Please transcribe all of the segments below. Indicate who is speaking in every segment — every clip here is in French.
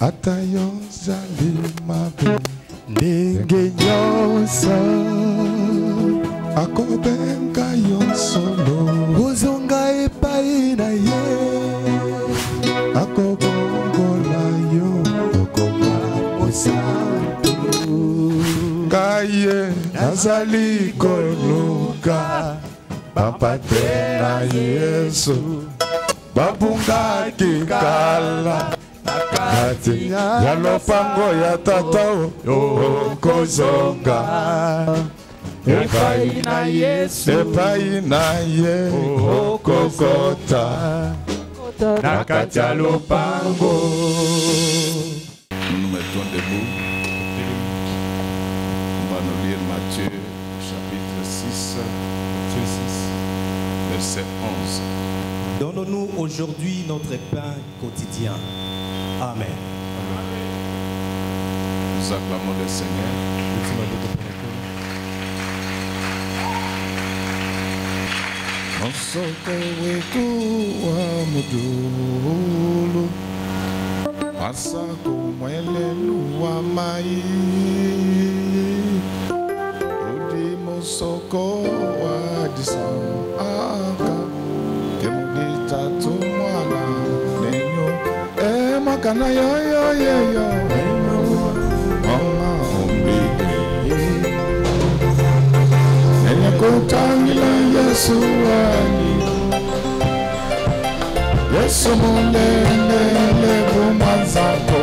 Speaker 1: Atayo zali mabe ndenge nyonso akobenga yo solo uzonga epai na ye akobongola yo okoma mosantu kaye nazali koluka bapate na Yesu babunga kikala Kati ya lopango ya tatao okozonga epai na Yesu epai na ye okokota na kati ya lopango. Nous nous mettons debout. On va nous lire Matthieu chapitre 6 verset 11.
Speaker 2: Donne-nous aujourd'hui notre pain quotidien. Amen.
Speaker 1: Nous acclamons le Seigneur. Mosoko wetu wa mudulu Masako mwelelu wa mai Udi mosoko wa disaka Kemudita tumwana nenyo Makana yo Mama ombige Nenya kutangila Yesu wani Yesu mulele bumanzako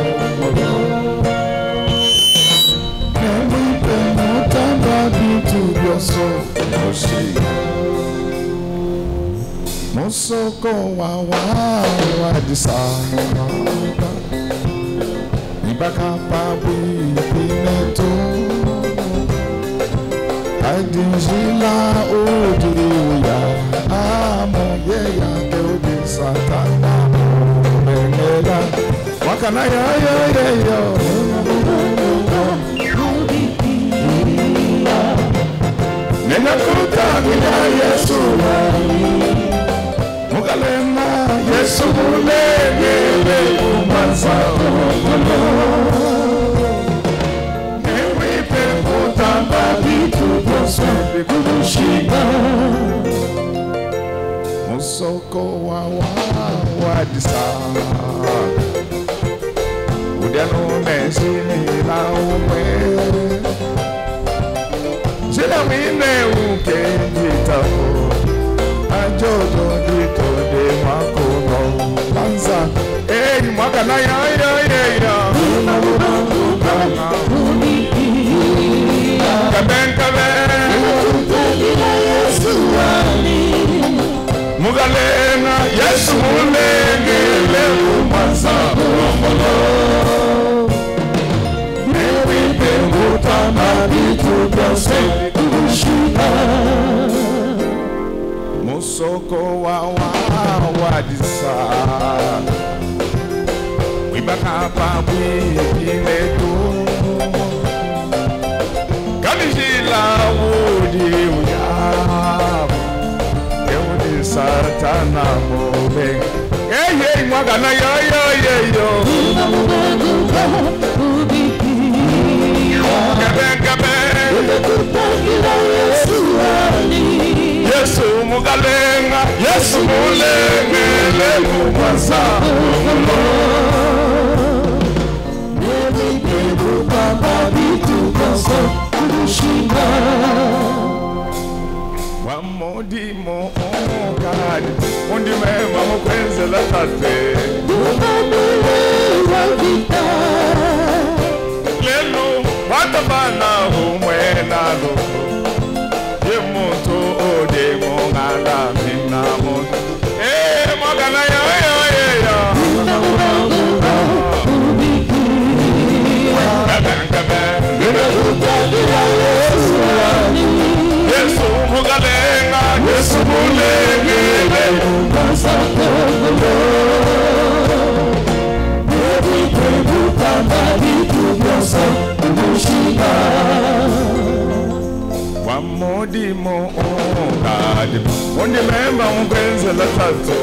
Speaker 1: Nemwipe mutamba bitu byoso Moshi Mosoko wa disana Nibaka pabu pineto Adinjila odiya Amo yeya keudi satana Menela Wakana ya Nena kutangila Yesu Mugalema Yesu mulele umanza Newipe kutamba bitu byoso bikumushiba Musoko wa disa Udiano mesini la umwe Jina mine ukejitapo Ajojo dito de makono Lanza mwaka na ya Kaben Mugalena Yesu mulengele umanza Romolo Mewi penguta mabitu byose kushika Musoko wa disa Wibaka pabu pinetu Kamijila udi uyabu Keudi satana mobe Hey mwagana yo Kabe Yesu mugalenga Yesu mulengele umasa Wamodimo God Undime mamo kwenze la tate Lelo watabana umwena loko Yemoto ode mongala minamo Mogana ya Yesu mugalenga Yesu mulengele umasako Wamodimo God Undi memba mkwenze la tatu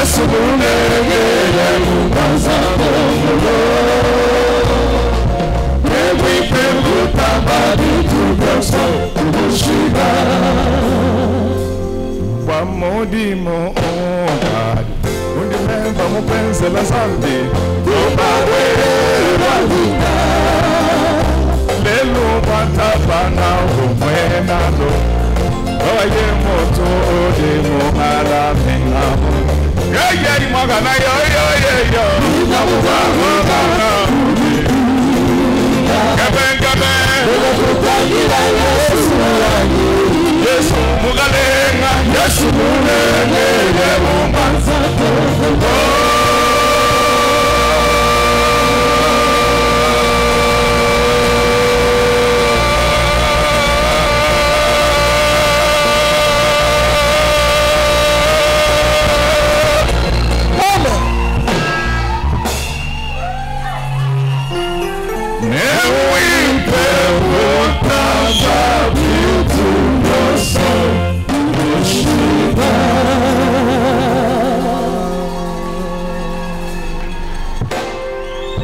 Speaker 1: Yesu munenge mubanza bongolo Ewipe mutabadi tugoso Kumushiba Kwa modimo ongadi Undimemba mupenze la zambi Tubawe walina Lelu matabana umwenalo Oye moto odemo alamengamo Yeye mwagana yo Mwagana Kebe Yesu mugalenga Yesu mulenge Yesu manzato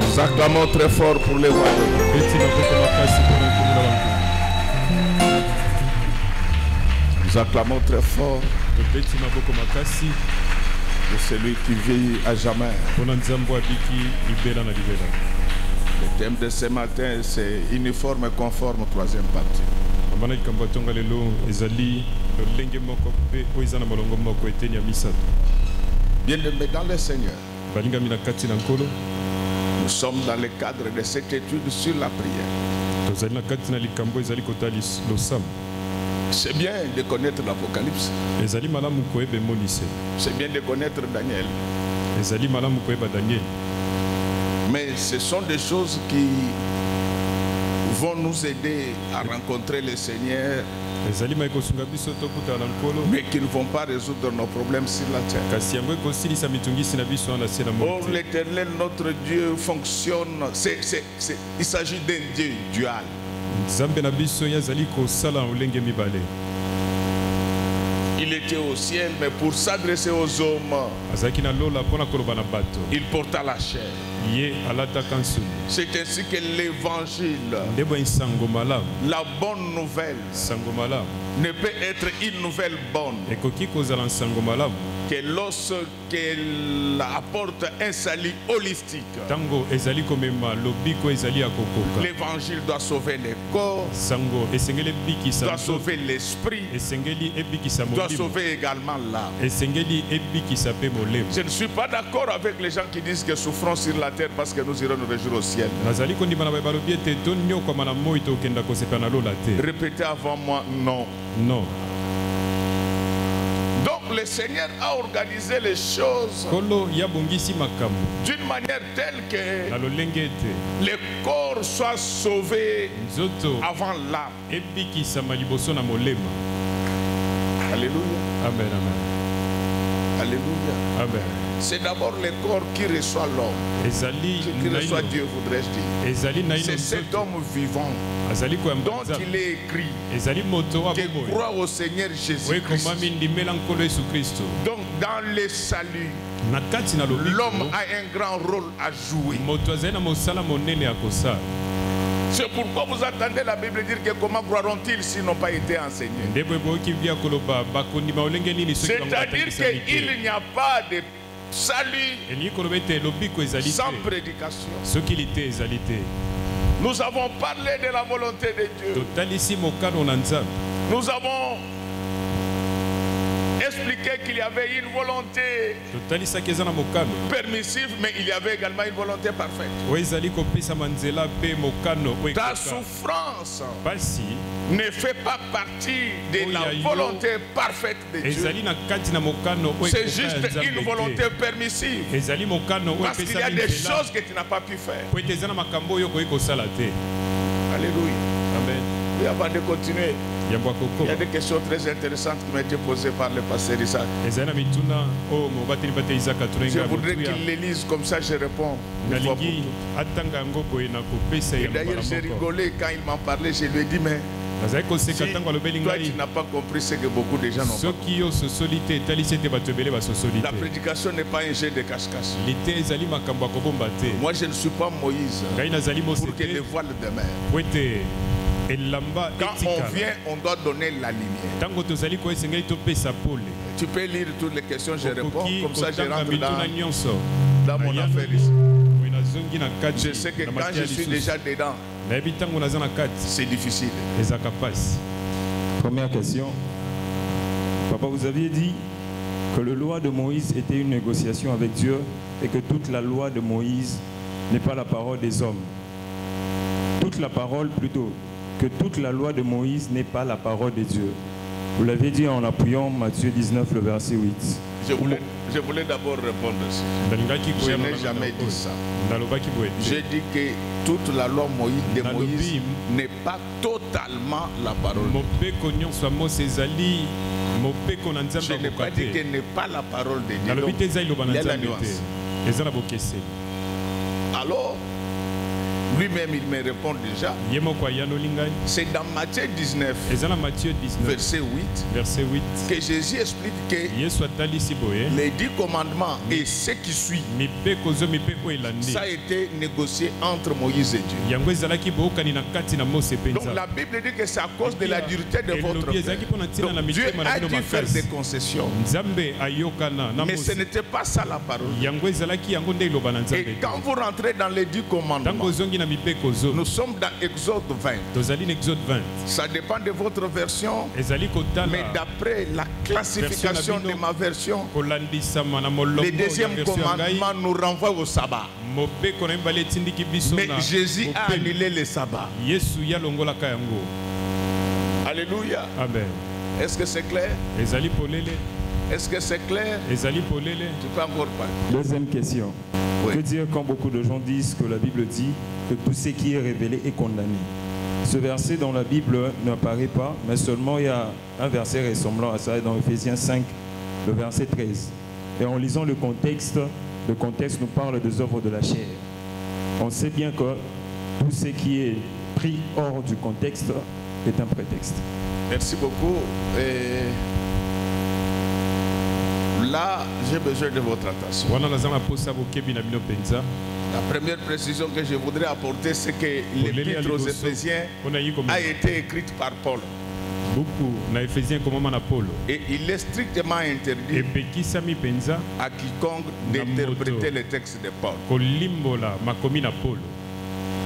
Speaker 1: Nous acclamons très fort pour les rois. Nous acclamons très fort pour celui qui vit à jamais. Le thème de ce matin, c'est uniforme et conforme, troisième partie. Bien-aimés dans le Seigneur, nous sommes dans le cadre de cette étude sur la prière. C'est bien de connaître l'Apocalypse. C'est bien de connaître Daniel. Mais ce sont des choses qui vont nous aider à rencontrer le Seigneur, mais qui ne vont pas résoudre nos problèmes sur la terre. Or, l'Éternel, notre Dieu, fonctionne. Il s'agit d'un Dieu dual. Il était au ciel, mais pour s'adresser aux hommes, il porta la chair. C'est ainsi que l'évangile, la bonne nouvelle, ne peut être une nouvelle bonne que lorsqu'elle apporte un salut holistique. L'évangile doit sauver les corps, doit sauver l'esprit, doit sauver également l'âme. Je ne suis pas d'accord avec les gens qui disent que souffrons sur la terre parce que nous irons nous réjouir au ciel. Répétez avant moi, non.
Speaker 3: Non.
Speaker 1: Donc le Seigneur a organisé les choses d'une manière telle que le corps soit sauvé avant l'âme. Alléluia.
Speaker 3: Amen, amen.
Speaker 1: Alléluia.
Speaker 3: Amen.
Speaker 1: C'est d'abord le corps qui reçoit l'homme. Qui reçoit Dieu, voudrais-je dire. C'est cet homme vivant dont il est écrit qui croit au Seigneur Jésus-Christ. Donc dans le salut, l'homme a un grand rôle à jouer. C'est pourquoi vous attendez la Bible dire que comment croiront-ils s'ils n'ont pas été enseignés. C'est-à-dire qu'il n'y a pas de salut sans prédication. Nous avons parlé de la volonté de Dieu. Nous avons expliqué qu'il y avait une volonté permissive, mais il y avait également une volonté parfaite. Ta souffrance ne fait pas partie de la volonté parfaite de Dieu. C'est juste une volonté permissive. Parce qu'il y a des choses que tu n'as pas pu faire. Alléluia.
Speaker 3: Amen.
Speaker 1: Et avant de continuer, il y a des questions très intéressantes qui m'ont été posées par le pasteur Isaac. Je voudrais qu'il les lise comme ça, je réponds. Et d'ailleurs, j'ai rigolé quand il m'en parlait. Je lui ai dit, mais Si toi tu n'as pas compris ce que beaucoup de gens n'ont pas compris. La prédication n'est pas un jeu de cache-cache. Moi je ne suis pas Moïse pour que les voiles demeurent. Quand on vient, on doit donner la lumière. Tu peux lire toutes les questions, je réponds. Comme ça, je rentre dans mon affaire ici. Je sais que quand je suis déjà dedans, c'est difficile.
Speaker 3: Première question. Papa, vous aviez dit que la loi de Moïse était une négociation avec Dieu et que toute la loi de Moïse n'est pas la parole des hommes. Toute la parole plutôt. Que toute la loi de Moïse n'est pas la parole de Dieu. Vous l'avez dit en appuyant Matthieu 19, le verset 8.
Speaker 1: Je voulais d'abord répondre aussi. Je n'ai jamais dit ça. J'ai dit que toute la loi de Moïse n'est pas totalement la parole. Je n'ai pas dit qu'elle n'est pas la parole de Dieu. Donc, il y a la nuance. Alors, lui-même, il me répond déjà. C'est dans Matthieu 19, verset 8, que Jésus explique que les 10 commandements et ce qui suit, ça a été négocié entre Moïse et Dieu. Donc la Bible dit que c'est à cause de la dureté de votre père. Donc Dieu a dû faire des concessions. Mais ce n'était pas ça la parole. Et quand vous rentrez dans les 10 commandements, nous sommes dans Exode 20. Ça dépend de votre version, mais d'après la classification de ma version, le deuxième commandement nous renvoie au sabbat. Mais Jésus a annulé le sabbat. Alléluia.
Speaker 3: Amen.
Speaker 1: Est-ce que c'est clair? Est-ce que c'est clair? Tu peux encore parler.
Speaker 3: Deuxième question. Oui. Que dire quand beaucoup de gens disent que la Bible dit que tout ce qui est révélé est condamné? Ce verset dans la Bible n'apparaît pas, mais seulement il y a un verset ressemblant à ça dans Ephésiens 5, le verset 13. Et en lisant le contexte nous parle des œuvres de la chair. On sait bien que tout ce qui est pris hors du contexte est un prétexte.
Speaker 1: Merci beaucoup. Là, j'ai besoin de votre attention. La première précision que je voudrais apporter, c'est que l'épître aux Éphésiens a été écrite par Paul. Et il est strictement interdit à quiconque d'interpréter les textes de Paul.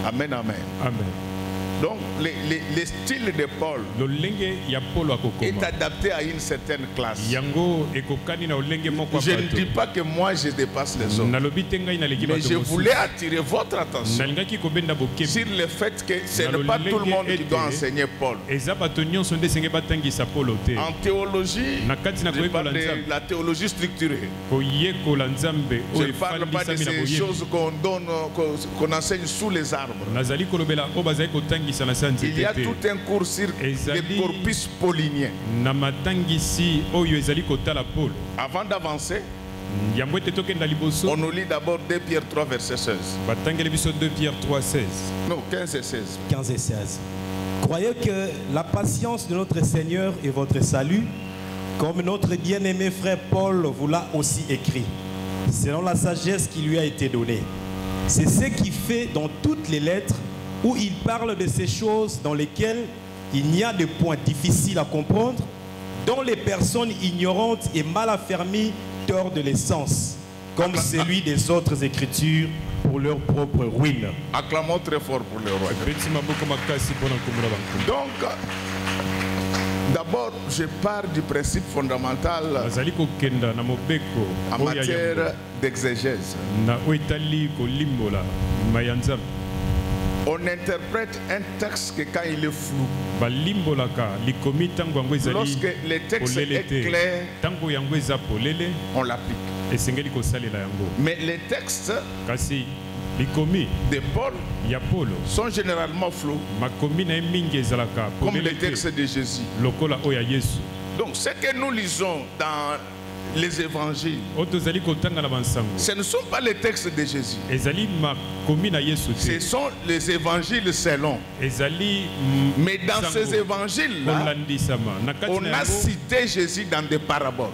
Speaker 1: Amen, amen. Donc, le style de Paul est adapté à une certaine classe. Je ne dis pas que moi je dépasse les autres, mais je voulais attirer votre attention sur le fait que ce n'est pas tout le monde qui doit enseigner Paul. En théologie, je parle de la théologie structurée. Je ne parle pas de ces choses qu'on donne, qu'on enseigne sous les arbres. Il y a tout un cours sur le corpus paulinien. Avant d'avancer, on nous lit d'abord 2 Pierre 3, verset 16. Non, 15 et 16.
Speaker 2: 15 et 16. Croyez que la patience de notre Seigneur est votre salut, comme notre bien-aimé frère Paul vous l'a aussi écrit, selon la sagesse qui lui a été donnée. C'est ce qui fait dans toutes les lettres où il parle de ces choses dans lesquelles il n'y a de points difficiles à comprendre, dont les personnes ignorantes et mal affermies tordent les sens, comme celui des autres écritures pour leur propre ruine.
Speaker 1: Acclamons très fort pour le roi. Donc, d'abord, je pars du principe fondamental en matière d'exégèse. On interprète un texte que quand il est flou. Lorsque le texte est clair, on l'applique. Mais les textes de Paul sont généralement flous, comme les textes de Jésus. Donc ce que nous lisons dans les évangiles, ce ne sont pas les textes de Jésus. Ce sont les évangiles selon. Mais dans ces évangiles-là, on a cité Jésus dans des paraboles.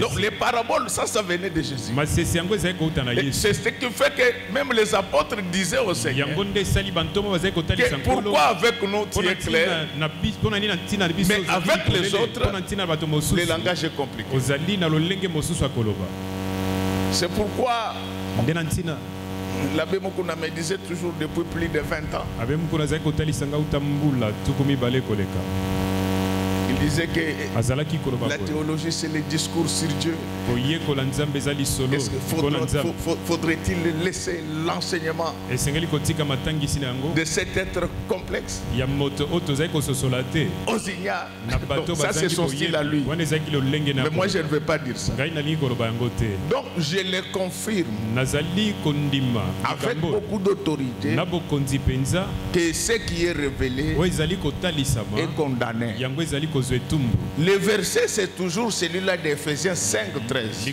Speaker 1: Donc les paraboles, ça venait de Jésus. C'est ce qui fait que même les apôtres disaient au Seigneur que pourquoi avec nous tu es clair, mais avec les autres, le langage est compliqué. C'est pourquoi l'abbé Mukuna me disait toujours depuis plus de 20 ans. Il disait que la théologie c'est le discours sur Dieu. Faudrait-il laisser l'enseignement de cet être complexe aux ignares? Ça c'est son style à lui. Mais moi je ne veux pas dire ça. Donc je le confirme avec beaucoup d'autorité que ce qui est révélé est condamné. Le verset c'est toujours celui-là d'Éphésiens 5:13.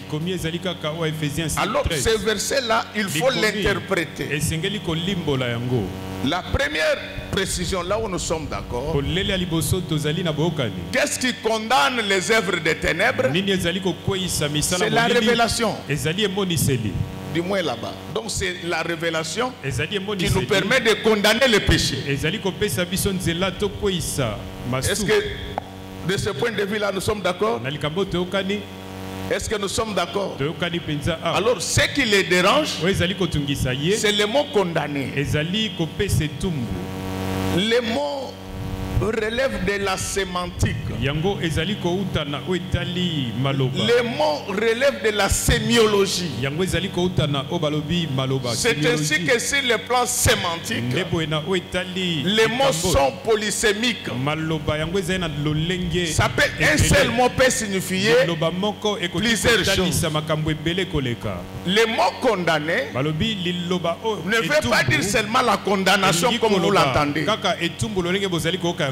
Speaker 1: Alors ce verset-là, il faut l'interpréter. La première précision, là où nous sommes d'accord, qu'est-ce qui condamne les œuvres des ténèbres? C'est la révélation. Du moins là-bas. Donc c'est la révélation qui nous permet de condamner le péché. Est-ce que de ce point de vue-là, nous sommes d'accord? Est-ce que nous sommes d'accord? Alors, ce qui les dérange, c'est le mot condamné. Le mot relève de la sémantique. Le mot relève de la sémiologie. C'est ainsi que sur le plan sémantique, les mots sont polysémiques. Ça peut, un seul mot peut signifier plusieurs choses. Le mot condamné ne veut pas dire seulement la condamnation comme vous l'entendez.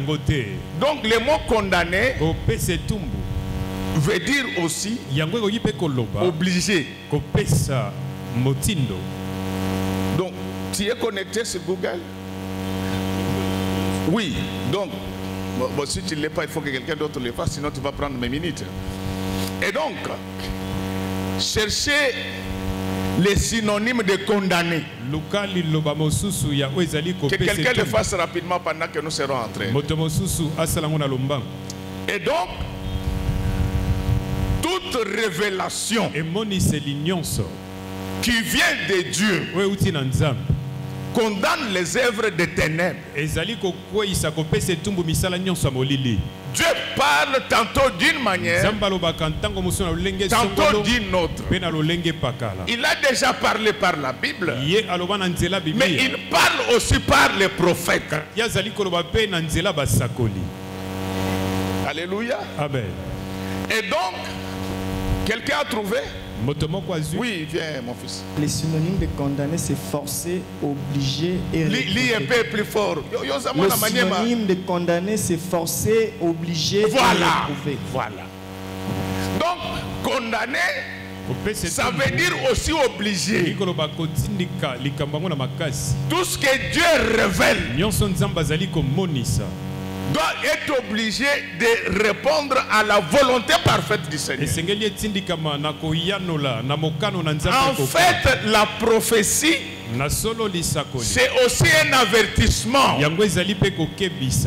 Speaker 1: Donc le mot condamné veut dire aussi obligé. Donc tu es connecté sur Google? Oui. Donc bon, si tu ne l'es pas, il faut que quelqu'un d'autre le fasse, sinon tu vas prendre mes minutes. Et donc cherchez les synonymes de condamné. Que quelqu'un le fasse rapidement pendant que nous serons entrés. Et donc, toute révélation qui vient de Dieu condamne les œuvres des ténèbres. Dieu parle tantôt d'une manière, tantôt d'une autre. Il a déjà parlé par la Bible, mais il parle aussi par les prophètes. Alléluia.
Speaker 3: Amen.
Speaker 1: Et donc, quelqu'un a trouvé? Oui, viens mon fils.
Speaker 4: Les synonymes de condamner, c'est forcer, obligé et
Speaker 1: lis un peu plus fort.
Speaker 4: Le synonyme de condamner, c'est forcer, obligé et réprouver.
Speaker 1: Voilà. Donc, condamner, ça veut dire aussi obligé. Tout ce que Dieu révèle doit être obligé de répondre à la volonté parfaite du Seigneur. En fait, la prophétie, c'est aussi un avertissement.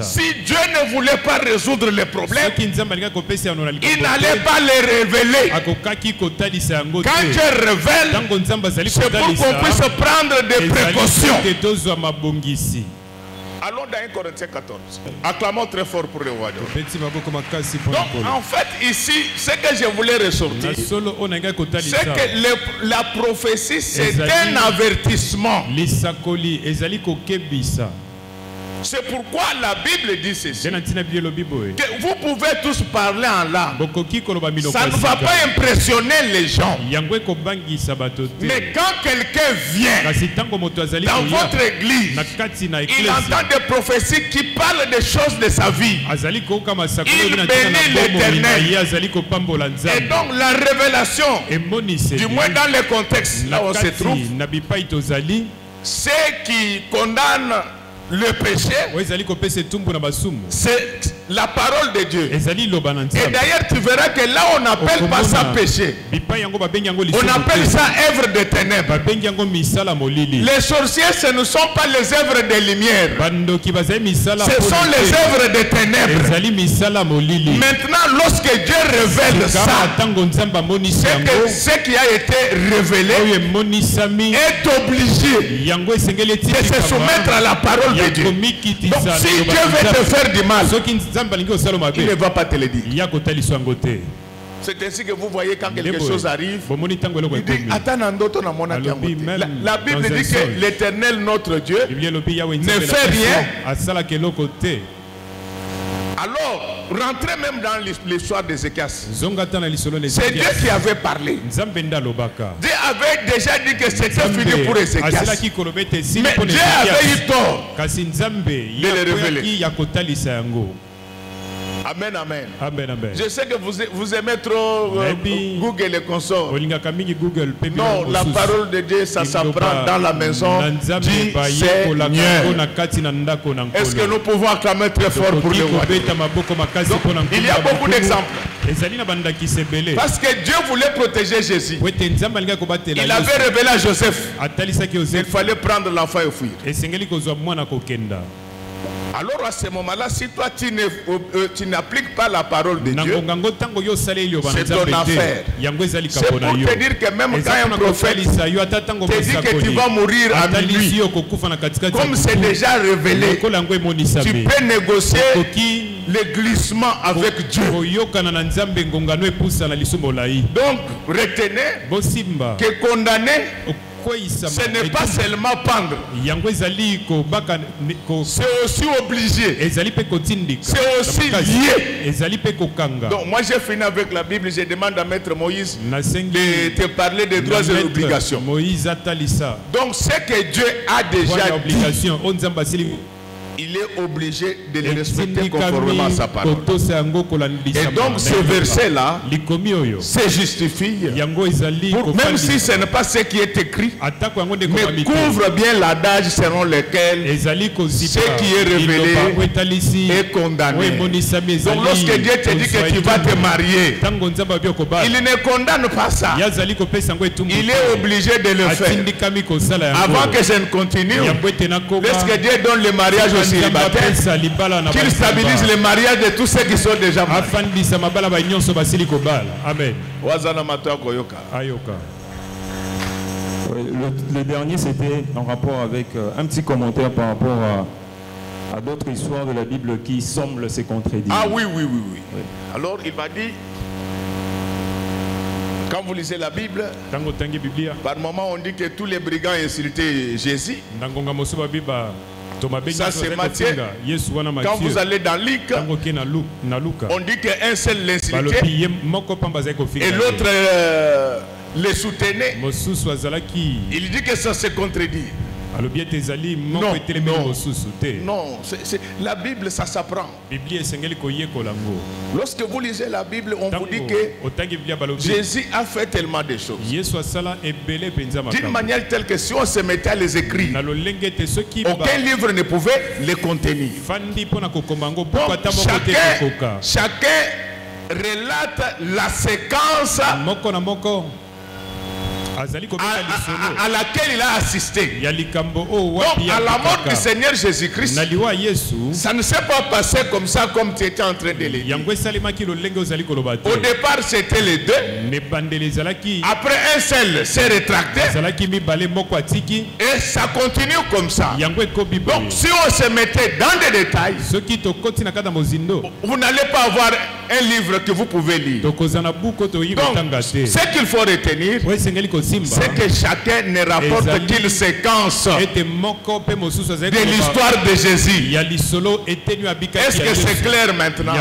Speaker 1: Si Dieu ne voulait pas résoudre les problèmes, il n'allait pas les révéler. Quand Dieu révèle, c'est pour qu'on puisse prendre des précautions. Allons dans 1 Corinthiens 14. Acclamons très fort pour le roi. Donc, en fait, ici, ce que je voulais ressortir, c'est que la prophétie, c'est un avertissement. C'est pourquoi la Bible dit ceci. Que vous pouvez tous parler en langue. Ça ne va pas impressionner les gens. Mais quand quelqu'un vient dans votre église, il entend des prophéties qui parlent des choses de sa vie. Il bénit l'Éternel. Et donc la révélation, du moins dans le contexte là où on se trouve, ceux qui condamnent le péché, c'est la parole de Dieu. Et d'ailleurs, tu verras que là, on n'appelle pas ça péché. On appelle ça œuvre de ténèbres. Les sorciers, ce ne sont pas les œuvres de lumière. Ce sont les œuvres de ténèbres. Maintenant, lorsque Dieu révèle ça, c'est que ce qui a été révélé est obligé de se soumettre à la parole de Dieu. Donc, si Dieu veut te faire du mal, il ne va pas te le dire. C'est ainsi que vous voyez quand quelque chose arrive, il dit, la Bible dit que l'Éternel, notre Dieu, ne fait rien. Alors, rentrez même dans l'histoire d'Ézéchias. C'est Dieu qui avait parlé. Dieu avait déjà dit que c'était fini pour Ézéchias. Mais Dieu avait eu tort de le révéler. Amen, amen.
Speaker 3: Amen, amen.
Speaker 1: Je sais que vous aimez trop Google et consorts. Non, la parole de Dieu, ça s'apprend dans la maison du Seigneur. Est-ce que nous pouvons acclamer très fort pour le roi? Il y a beaucoup d'exemples. Parce que Dieu voulait protéger Jésus. Il avait révélé à Joseph qu'il fallait prendre l'enfant et fuir. Alors à ce moment-là, si toi tu n'appliques pas la parole de Dieu, c'est ton affaire. C'est pour te dire que même quand un prophète te dit que tu vas mourir à minuit, comme c'est déjà révélé, tu peux négocier le glissement avec Dieu. Donc retenez que condamner, ce n'est pas seulement pendre, c'est aussi obligé, c'est aussi lié. Donc moi j'ai fini avec la Bible, je demande à Maître Moïse de te parler des droits et obligations. Donc ce que Dieu a déjà dit, il est obligé de les respecter conformément à sa parole. Et donc ce verset-là se justifie, même si ce n'est pas ce qui est écrit, mais couvre bien l'adage selon lequel ce qui est révélé est condamné. Donc lorsque Dieu te dit que tu vas te marier, il ne condamne pas ça. Il est obligé de le faire. Avant que je ne continue, lorsque Dieu donne le mariage aux célibataires, qu'il stabilise le mariage de tous ceux qui sont déjà mariés.
Speaker 3: Amen. Le dernier, c'était en rapport avec un petit commentaire par rapport à d'autres histoires de la Bible qui semblent se contredire.
Speaker 1: Ah oui. Alors il va dire, quand vous lisez la Bible, par moment on dit que tous les brigands insultaient Jésus. Ça c'est Matthieu. Quand vous allez dans Luc, on dit qu'un seul l'insultait et l'autre le soutenait. Il dit que ça se contredit. Non, la Bible ça s'apprend. Lorsque vous lisez la Bible, on vous dit que Jésus a fait tellement de choses d'une manière telle que si on se mettait à les écrire, aucun livre ne pouvait les contenir. Donc, chacun relate la séquence à laquelle il a assisté. Donc à la mort du Seigneur Jésus-Christ, ça ne s'est pas passé comme ça, comme tu étais en train de le dire. Au départ c'était les deux. Après un seul s'est rétracté. Et ça continue comme ça. Donc si on se mettait dans des détails, vous n'allez pas avoir un livre que vous pouvez lire. Donc, ce qu'il faut retenir, c'est que chacun ne rapporte qu'une séquence de l'histoire de Jésus. Est-ce que c'est clair maintenant?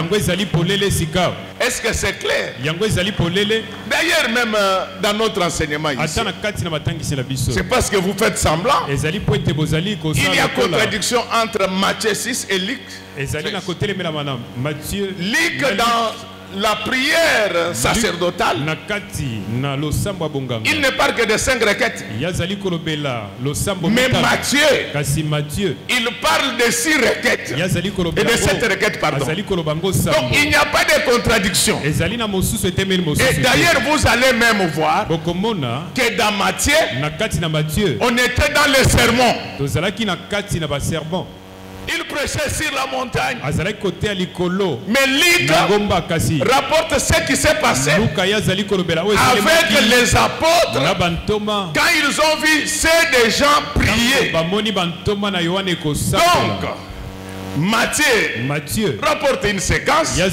Speaker 1: Est-ce que c'est clair? D'ailleurs, même dans notre enseignement ici, c'est parce que vous faites semblant. Il y a contradiction entre Matthieu 6 et Luc. Luc dans la prière sacerdotale, il ne parle que de 5 requêtes. Mais Matthieu, il parle de 6 requêtes et de 7 requêtes, pardon. Donc il n'y a pas de contradiction. Et d'ailleurs, vous allez même voir que dans Matthieu, on était dans le sermon. Il prêchait sur la montagne. Mais Luc rapporte ce qui s'est passé avec les apôtres quand ils ont vu ces gens prier. Donc, Matthieu rapporte une séquence et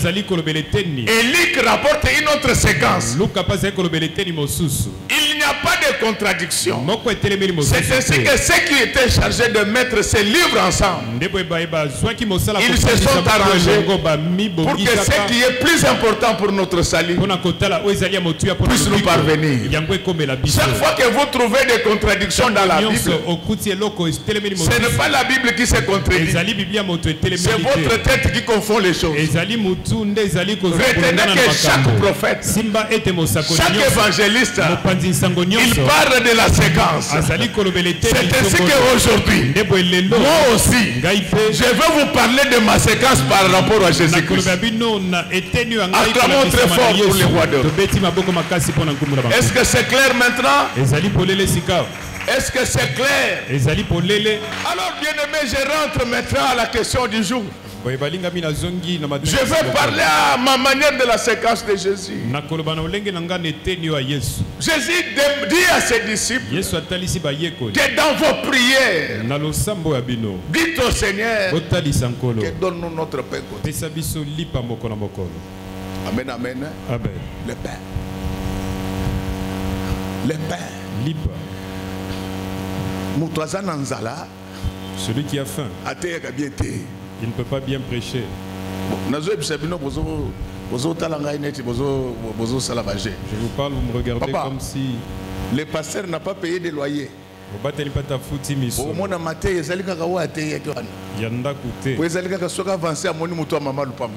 Speaker 1: Luc rapporte une autre séquence. Il n'y a pas de contradiction. C'est ainsi que ceux qui étaient chargés de mettre ces livres ensemble, ils se sont arrangés pour que ce qui est plus important pour notre salut puisse nous parvenir. Chaque fois que vous trouvez des contradictions dans la Bible, ce n'est pas la Bible qui se contredit. C'est votre tête qui confond les choses. Retenez que chaque prophète, chaque évangéliste, il parle de la séquence. C'est ainsi qu'aujourd'hui, moi aussi, je vais vous parler de ma séquence par rapport à Jésus-Christ. Acclamons très fort pour les rois d'or. Est-ce que c'est clair maintenant? Est-ce que c'est clair? Alors, bien aimé, je rentre maintenant à la question du jour. Je vais parler à ma manière de la séquence de Jésus. Jésus dit à ses disciples que dans vos prières, dites au Seigneur que donne-nous notre pain quotidien. Amen, amen. Le pain. Le pain.
Speaker 2: Celui qui a faim, il ne peut pas bien prêcher. Je vous parle, vous me regardez comme si
Speaker 1: le pasteur n'a pas payé de loyer.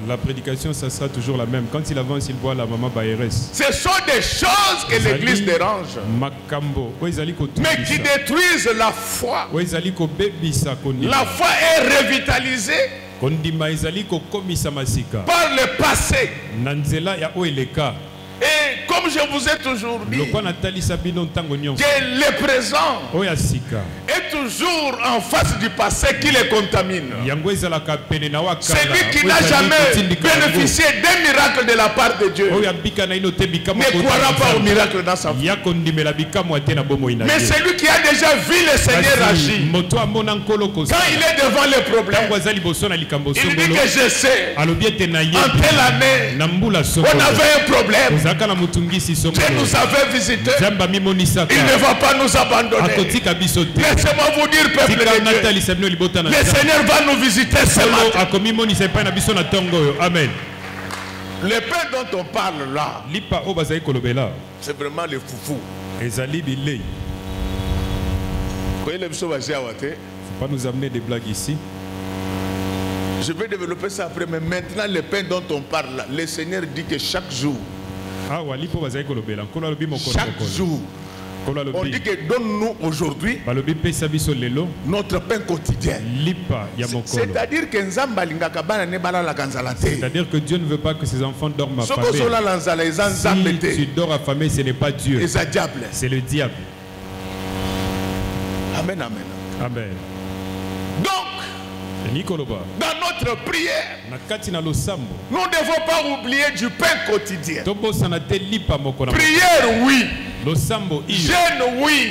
Speaker 2: La prédication, ça sera toujours la même. Quand il avance, il voit la maman Baïres.
Speaker 1: Ce sont des choses que l'église dérange, mais qui détruisent la foi. La foi est revitalisée par le passé. Et comme je vous ai toujours dit, que le présent est toujours en face du passé qui les contamine. Celui qui n'a jamais bénéficié d'un miracle de la part de Dieu ne croira pas au miracle dans sa vie. Mais celui qui a déjà vu le Seigneur agir, quand il est devant les problèmes, il dit que je sais, en telle année, on avait un problème. Dieu nous avait visités. Il ne va pas nous abandonner. Laissez-moi vous dire, peuple de Dieu, le Seigneur va nous visiter ce matin.
Speaker 2: Amen.
Speaker 1: Le pain dont on parle là, c'est vraiment le foufou.
Speaker 2: Il ne faut pas nous amener des blagues ici.
Speaker 1: Je vais développer ça après, mais maintenant le pain dont on parle là, le Seigneur dit que chaque jour, on dit que donne-nous aujourd'hui notre pain quotidien. C'est-à-dire
Speaker 2: que Dieu ne veut pas que ses enfants dorment affamés. Si tu dors affamé, ce n'est pas Dieu, c'est le diable.
Speaker 1: Amen, amen.
Speaker 2: Amen.
Speaker 1: Donc, dans notre prière, nous ne devons pas oublier du pain quotidien. Prière, oui. Jeûne, oui.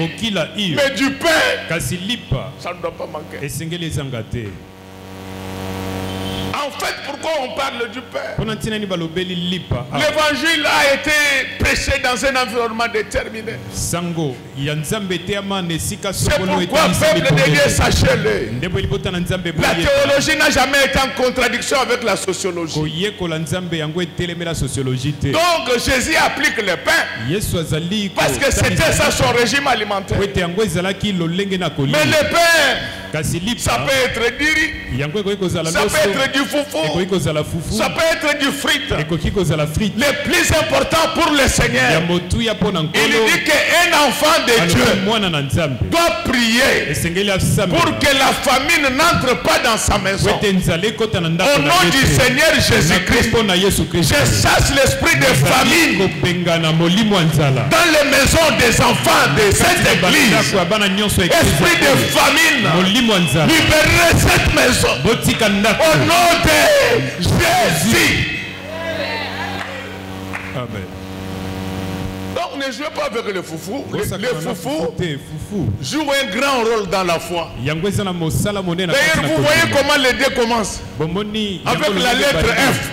Speaker 1: Mais du pain, ça ne doit pas manquer. En fait, pourquoi Pourquoi on parle du Père?
Speaker 5: L'évangile
Speaker 1: a été prêché dans un environnement déterminé. C'est pourquoi, peuple de Dieu, sachez-le. La théologie n'a jamais été en contradiction avec la sociologie. Donc Jésus applique le pain parce que c'était ça son régime alimentaire. Mais le pain, ça peut être du riz, ça peut être du foufou, ça peut être du frite. Le plus important pour le Seigneur, il dit qu'un enfant de Dieu doit prier pour que la famine n'entre pas dans sa maison. Au nom du Seigneur Jésus-Christ, je chasse l'esprit de famine dans les maisons des enfants de cette église. Esprit de famine, libérez cette maison au nom de Jésus.
Speaker 5: Amen.
Speaker 1: Donc ne jouez pas avec le foufou. Le foufou joue un grand rôle dans la foi. D'ailleurs, vous voyez comment les deux commencent avec la lettre F.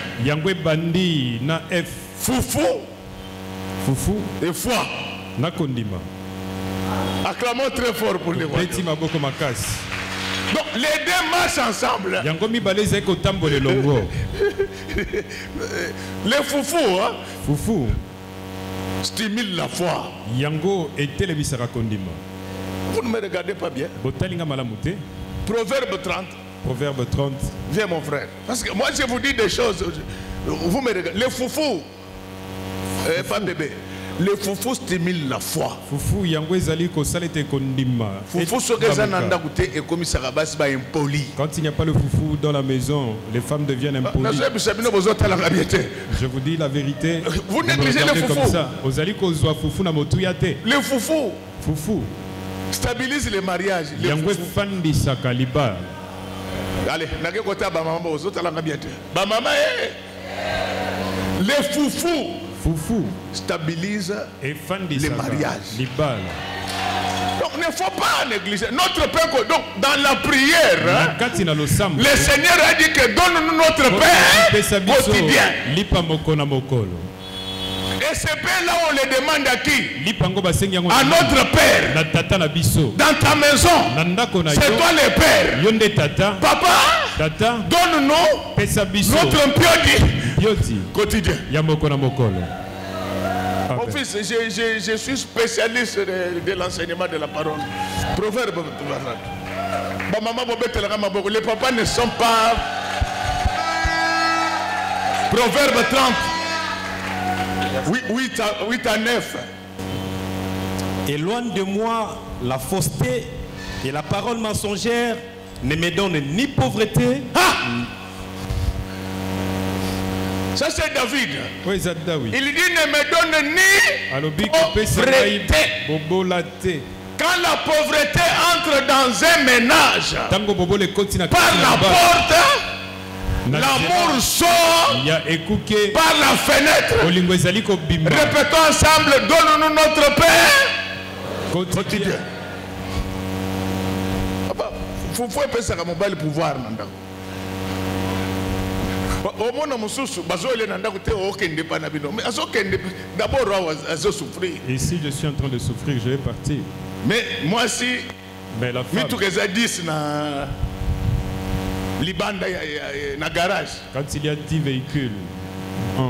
Speaker 1: Foufou et foi. Acclamons très fort pour les voix. Donc les deux marchent ensemble. Le foufou stimule la foi. Vous ne me regardez pas bien. Proverbe 30.
Speaker 5: Proverbe 30.
Speaker 1: Viens mon frère. Parce que moi je vous dis des choses. Vous me regardez. Le foufou. Pas bébé. Le foufou stimule la foi.
Speaker 5: Foufou quand il n'y a pas le foufou dans la maison, les femmes deviennent impolies. Je vous dis la vérité.
Speaker 1: Vous négligez le foufou. Le foufou stabilise les mariages. Allez, le foufou stabilise les mariages. Donc il ne faut pas négliger notre Père. Donc dans la prière, le Seigneur a dit que donne-nous notre Père quotidien. Et ce Père là on le demande à qui? À notre Père. Dans ta maison, c'est toi le Père. Papa, donne-nous notre piodi quotidien. Mon fils, je suis spécialiste de l'enseignement de la parole. Proverbe. Les papas ne sont pas. Proverbe 30. 8 à 9.
Speaker 2: Éloigne de moi la fausseté et la parole mensongère ne me donne ni pauvreté.
Speaker 1: Ça c'est David.
Speaker 5: Oui, c'est David.
Speaker 1: Il dit ne me donne ni pauvreté. Quand la pauvreté entre dans un ménage, par la porte, l'amour sort par la fenêtre. Répétons ensemble, donne-nous notre Père quotidien. Il faut faire ça comme le pouvoir.
Speaker 5: Et si je suis en train de souffrir, je vais partir.
Speaker 1: Mais moi si,
Speaker 5: mais la femme, quand il y a 10 véhicules,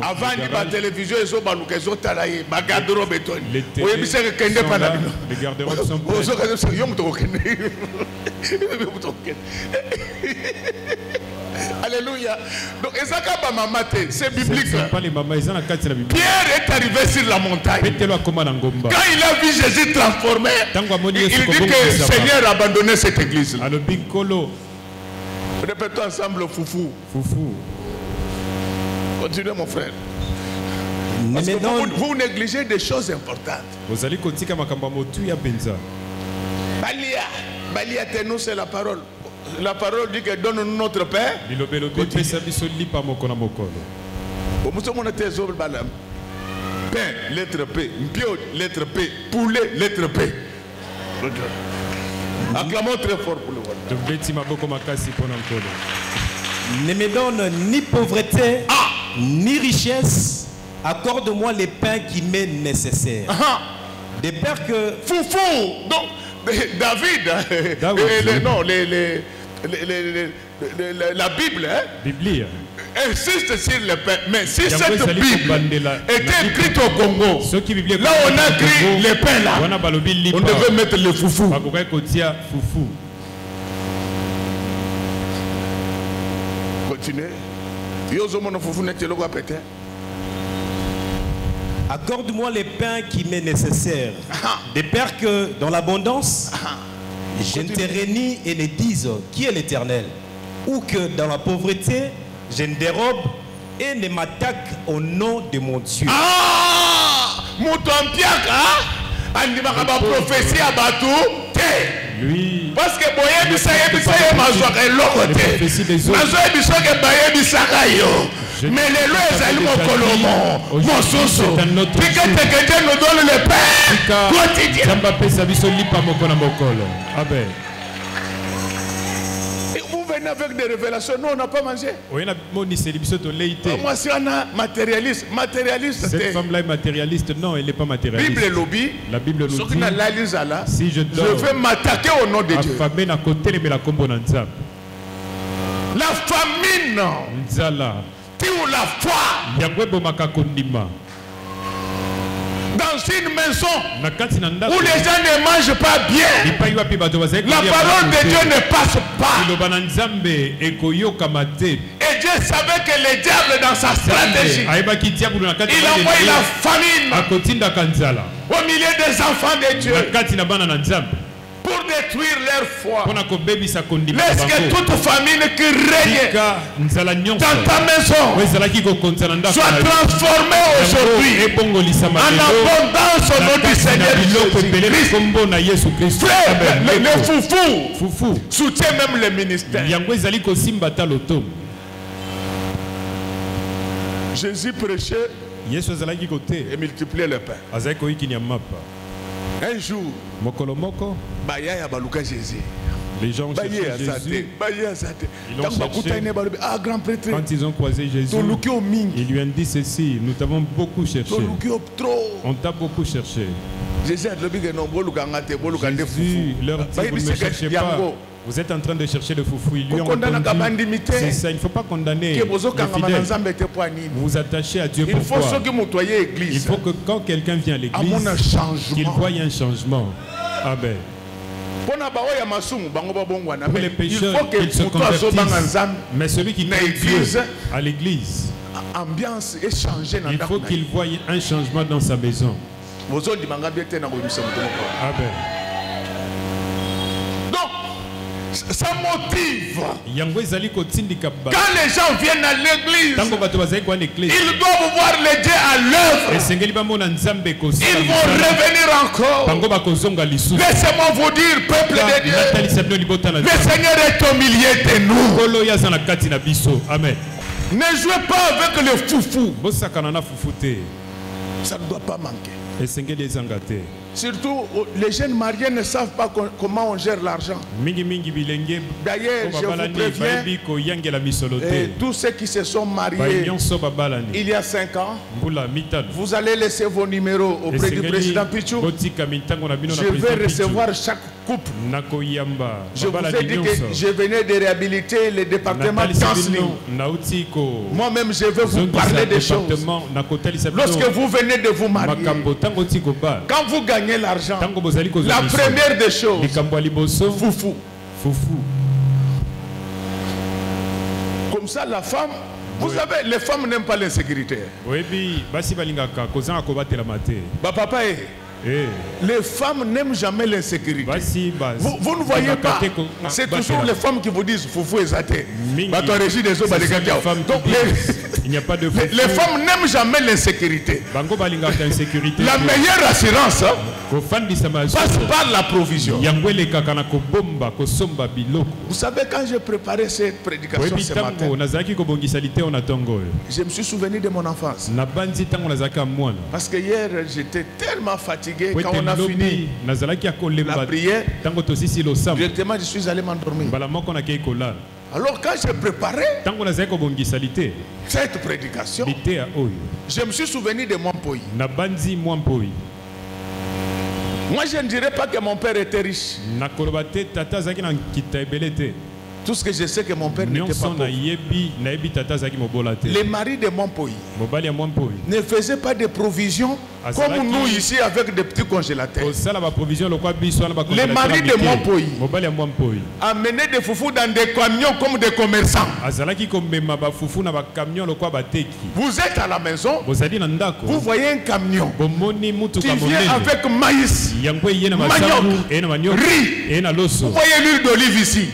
Speaker 1: avant de la télévision, les
Speaker 5: garde-robes sont prêts.
Speaker 1: Alléluia. Donc, c'est biblique.
Speaker 5: Pierre
Speaker 1: est arrivé sur la montagne. Quand il a vu Jésus transformé, il dit que le Seigneur a abandonné cette église. Répétons ensemble foufou. Continuez mon frère. Parce que vous négligez des choses importantes. Balia Tenou, c'est la parole. La parole dit que donne-nous notre Père. Pain, lettre P. Mpio, lettre P. Poulet, lettre P. Acclamons très fort pour le voir.
Speaker 2: Ne me donne ni pauvreté, ni richesse. Accorde-moi les pains qui m'est nécessaire. De peur que...
Speaker 1: Foufou. Donc, David. La Bible.
Speaker 5: Bible.
Speaker 1: Insiste sur le pain. Mais si cette Bible était écrite au Congo, là on a écrit les pains là, on devait mettre le foufou. Continuez.
Speaker 2: Accorde-moi les pains qui m'est nécessaire. De peur que dans l'abondance, je ne te renie et ne dise qui est l'Éternel. Ou que dans la pauvreté, je ne dérobe et ne m'attaque au nom de mon Dieu.
Speaker 1: Prophétie à Batou.
Speaker 5: Lui.
Speaker 1: Parce que boye bisaye bisaye mazwaka lokote. Mazwa bisoke baye bisaka yo. Mais les lois ezali mokolomo. Mosusu. Tika tekete nous donne le pain quotidien.
Speaker 5: Samba pesa biso lipa mokona mokolo. Amen.
Speaker 1: Avec des révélations, nous on n'a pas mangé.
Speaker 5: Moi
Speaker 1: c'est un matérialiste.
Speaker 5: Cette femme-là est matérialiste. Non, elle n'est pas matérialiste.
Speaker 1: Bible lobby.
Speaker 5: La Bible nous dit.
Speaker 1: Si je vais m'attaquer au nom de Dieu. La famine. Pour la foi. Dans une maison où les gens ne mangent pas bien, la parole de Dieu ne passe pas. Et Dieu savait que le diable dans sa stratégie, il envoie la famine au milieu des enfants de Dieu pour détruire leur foi. Laisse que toute famine qui règne dans ta maison soit transformée aujourd'hui en abondance au nom du Seigneur Jésus-Christ. Frère, le foufou soutient même le ministère. Jésus prêchait et multipliait le pain. Un jour,
Speaker 5: les gens cherchaient Jésus. Ils l'ont cherché. Quand ils ont croisé Jésus, ils lui ont dit ceci: nous t'avons beaucoup cherché. On t'a beaucoup cherché. Jésus leur dit: vous ne me cherchez pas. Vous êtes en train de chercher le foufou. Ils lui ont répondu: c'est ça, il ne faut pas condamner les fidèles. Vous vous attachez à Dieu. Pourquoi? Il faut que quand quelqu'un vient à l'église, qu'il voie un changement. Amen. Pour les pécheurs, qu'ils se convertissent. Mais celui qui est Dieu à l'église, il faut qu'il voie un changement dans sa maison. Amen.
Speaker 1: Ça motive. Quand les gens viennent à l'église, ils doivent voir les dieux à l'œuvre. Ils vont revenir encore. Laissez-moi vous dire, peuple de Dieu, le Seigneur est au milieu de nous.
Speaker 5: Amen.
Speaker 1: Ne jouez pas avec le foufou. Ça ne doit pas manquer. Surtout, les jeunes mariés ne savent pas comment on gère l'argent. D'ailleurs, je vous préviens, tous ceux qui se sont mariés il y a 5 ans, vous allez laisser vos numéros auprès du président Pichou. Je vais recevoir chaque couple. Je vous ai dit que je venais de réhabiliter le département counseling. Moi-même, je vais vous parler des choses. Lorsque vous venez de vous marier, quand vous gagnez l'argent, la première des choses, foufou. Comme ça, la femme, vous savez, les femmes n'aiment pas l'insécurité. Papa, les femmes n'aiment jamais l'insécurité. Vous ne voyez pas. C'est toujours les femmes qui vous disent foufou et zaté. Donc
Speaker 5: il n'y a pas de foufou.
Speaker 1: Les femmes n'aiment jamais l'insécurité. La meilleure assurance passe par la provision. Vous savez, quand j'ai préparé cette prédication ce matin, je me suis souvenu de mon enfance. Parce que hier, j'étais tellement fatigué. Quand on a fini la prière, directement je suis allé m'endormir. Alors quand j'ai préparé cette prédication, je me suis souvenu de Mwampoï. Moi je ne dirais pas que mon père était riche. Tout ce que je sais que mon père n'était pas pauvre. Les maris de Mwampoï ne faisaient pas de provisions comme nous ici avec des petits congélateurs. Les maris de Mwampoï amenaient des foufous dans des camions comme des commerçants. Vous êtes à la maison, vous voyez un camion qui vient avec maïs, manioc, riz. Vous voyez l'huile d'olive ici.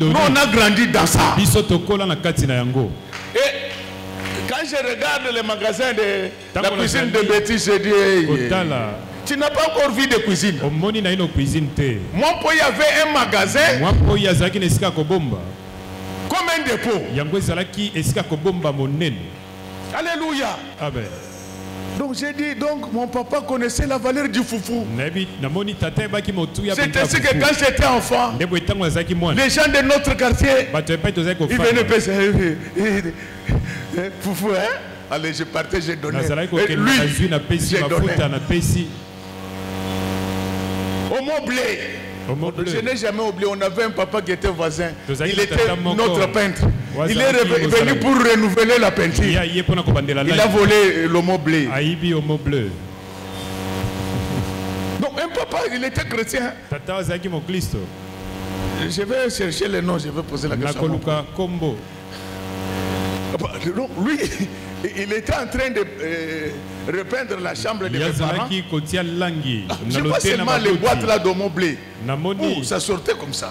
Speaker 1: Nous on a grandi dans ça. Et quand je regarde les magasins de la cuisine de Betty, je dis hey, tu n'as pas encore vu de cuisine. Moi, il y avait un magasin comme un dépôt. Alléluia. Amen. Donc j'ai dit, donc mon papa connaissait la valeur du foufou. C'est ainsi que quand j'étais enfant, les gens de notre quartier, ils venaient passer. Foufou, hein? Allez, je partais, j'ai donné. Lui, j'ai donné. Au mot blé. Je n'ai jamais oublié, on avait un papa qui était voisin. Il était notre peintre. Il est venu pour renouveler la peinture. Il a volé le mot blé. Donc un papa, il était chrétien. Je vais chercher le nom, je vais poser la question. Donc lui, il était en train de repeindre la chambre de mes parents. Je vois seulement les boîtes là de mon blé. Oh, ça sortait comme ça.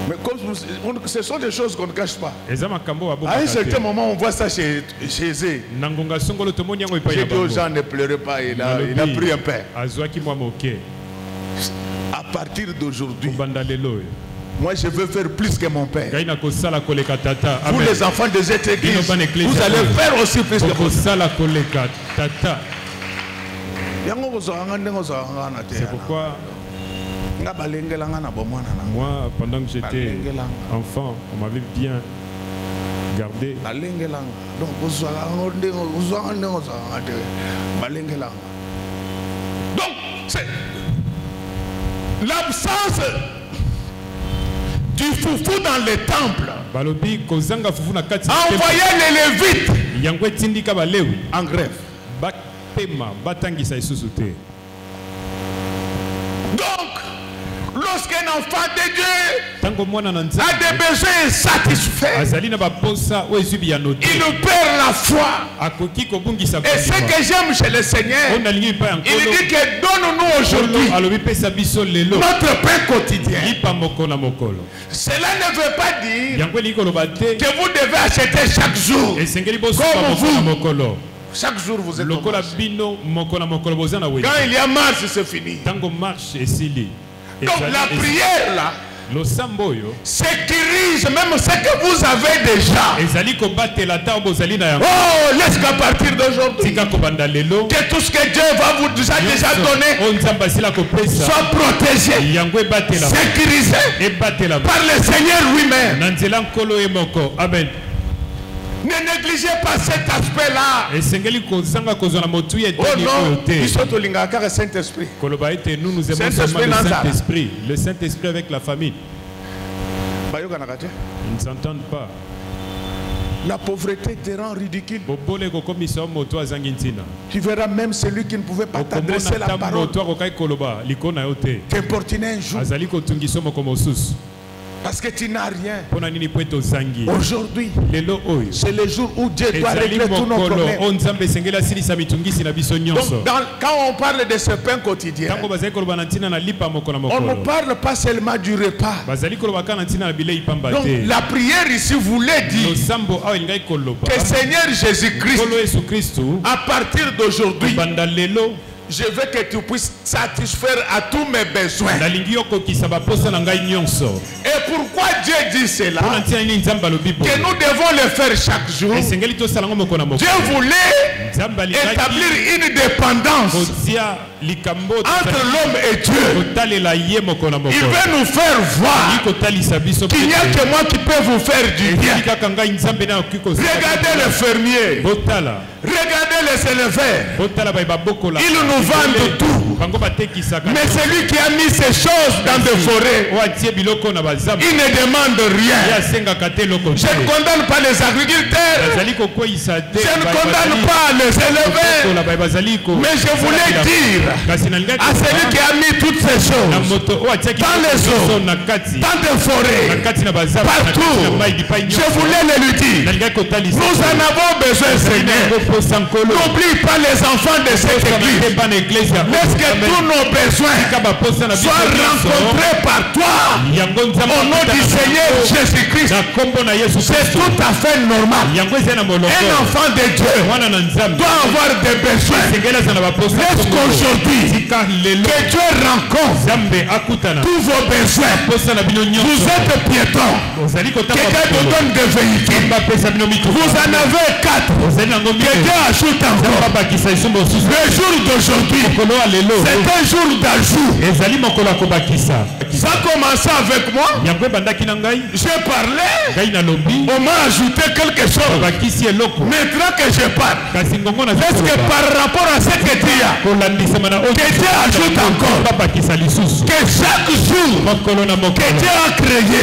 Speaker 1: Mais comme ce sont des choses qu'on ne cache pas. À un certain moment, on voit ça chez eux. J'ai dit aux gens, ne pleurez pas. Il a pris un pain. À partir d'aujourd'hui, moi je veux faire plus que mon père. Vous les enfants de cette église, vous allez faire aussi plus que mon père. C'est pourquoi
Speaker 5: moi, pendant que j'étais enfant, on m'avait bien gardé.
Speaker 1: Donc, c'est l'absence du foufou dans les temples envoyait les Lévites en grève. Donc, lorsqu'un enfant de Dieu a des besoins satisfaits, il perd la foi. Et ce que j'aime chez le Seigneur, il dit que donne-nous aujourd'hui notre pain quotidien. Cela ne veut pas dire que vous devez acheter chaque jour comme vous. Chaque jour vous êtes au marché. Quand il y a marche, c'est fini. Donc la prière là sécurise même ce que vous avez déjà. Oh, laisse qu'à partir d'aujourd'hui, que tout ce que Dieu va vous déjà donner soit protégé, sécurisé par le Seigneur lui-même. Amen. Ne négligez pas cet aspect-là. Oh non, ils sont au Lingakar Saint-Esprit.
Speaker 5: Nous aimons seulement le Saint-Esprit. Le Saint-Esprit avec la famille. Ils ne s'entendent pas.
Speaker 1: La pauvreté te rend ridicule. Tu verras même celui qui ne pouvait pas t'adresser la parole t'importuner un jour. Parce que tu n'as rien. Aujourd'hui, c'est le jour où Dieu doit régler tous nos problèmes. Donc, quand on parle de ce pain quotidien, on ne parle pas seulement du repas. Donc, la prière ici voulait dire que Seigneur Jésus-Christ, à partir d'aujourd'hui, je veux que tu puisses satisfaire à tous mes besoins. Et pourquoi Dieu dit cela. Que nous devons le faire chaque jour. Dieu voulait établir une dépendance entre l'homme et Dieu. Il veut nous faire voir qu'il n'y a que moi qui peux vous faire du bien. Regardez le fermier. Regardez les éleveurs. Ils nous vendent tout. Mais celui qui a mis ces choses dans des forêts, il ne demande rien. Je ne condamne pas les agriculteurs. Je ne condamne pas les éleveurs. Mais je voulais dire à celui qui a mis toutes ces choses dans les eaux, dans des forêts, partout, je voulais le lui dire. Nous en avons besoin, Seigneur. N'oublie pas les enfants de cette église. Laisse que tous nos besoins soient rencontrés par toi. Au nom du Seigneur Jésus-Christ. C'est tout à fait normal. Un enfant de Dieu doit avoir des besoins. Laisse qu'aujourd'hui, que Dieu rencontre tous vos besoins. Vous êtes piétons. Quelqu'un te donne des véhicules. Vous en avez 4. Quelqu'un ajoute encore. Le jour d'aujourd'hui, c'est un jour d'ajout. Ça a commencé avec moi. J'ai parlé. On m'a ajouté quelque chose. Maintenant que je parle, est-ce que par rapport à ce que tu as, que Dieu ajoute encore, que chaque jour que Dieu a créé,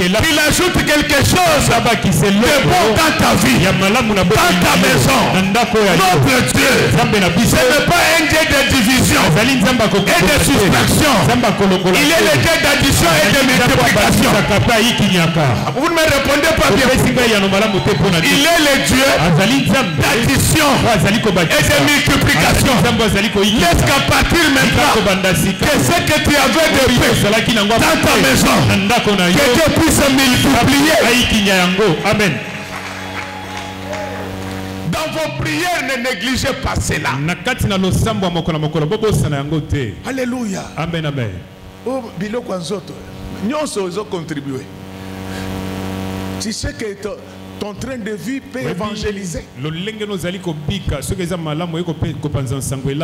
Speaker 1: il ajoute quelque chose de bon dans ta vie, dans ta maison. Notre Dieu, ce n'est pas un Dieu de division et de soustraction. Il est le Dieu d'addition et de multiplication. Vous ne me répondez pas bien. Il est le Dieu d'addition et de multiplication. Laisse qu'à partir maintenant, que ce que tu avais de paix dans ta maison, que Dieu puisse multiplier.
Speaker 5: Amen.
Speaker 1: Dans vos prières, ne négligez pas cela. Alléluia.
Speaker 5: Amen, amen.
Speaker 1: Oh, biloko nzoto. Nyonso ozo contribuer. Tu sais que ton train de vie peut évangéliser.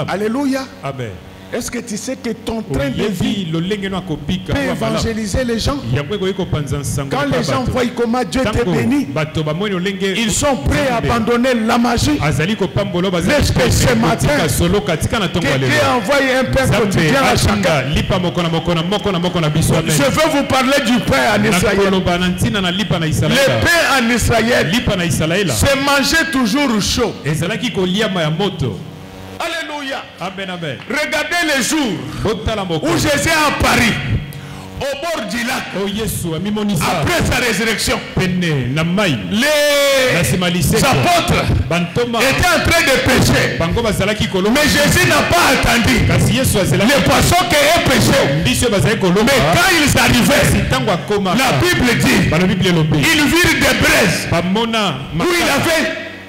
Speaker 1: Alléluia.
Speaker 5: Amen.
Speaker 1: Est-ce que tu sais que ton train de vie peut évangéliser les gens? Quand les gens voient comment Dieu te bénit, ils sont prêts à abandonner la magie. Laisse que ce matin, que Dieu envoie un pain quotidien à chacun. Je veux vous parler du pain en Israël. Le pain en Israël, c'est manger toujours chaud. Alléluia.
Speaker 5: Amen, amen.
Speaker 1: Regardez les jours où Jésus est à Paris, au bord du lac, après sa résurrection. Les apôtres étaient en train de pêcher. Mais Jésus n'a pas attendu les poissons qui aient pêché. Mais quand ils arrivaient, la Bible dit, ils virent des braises où il avait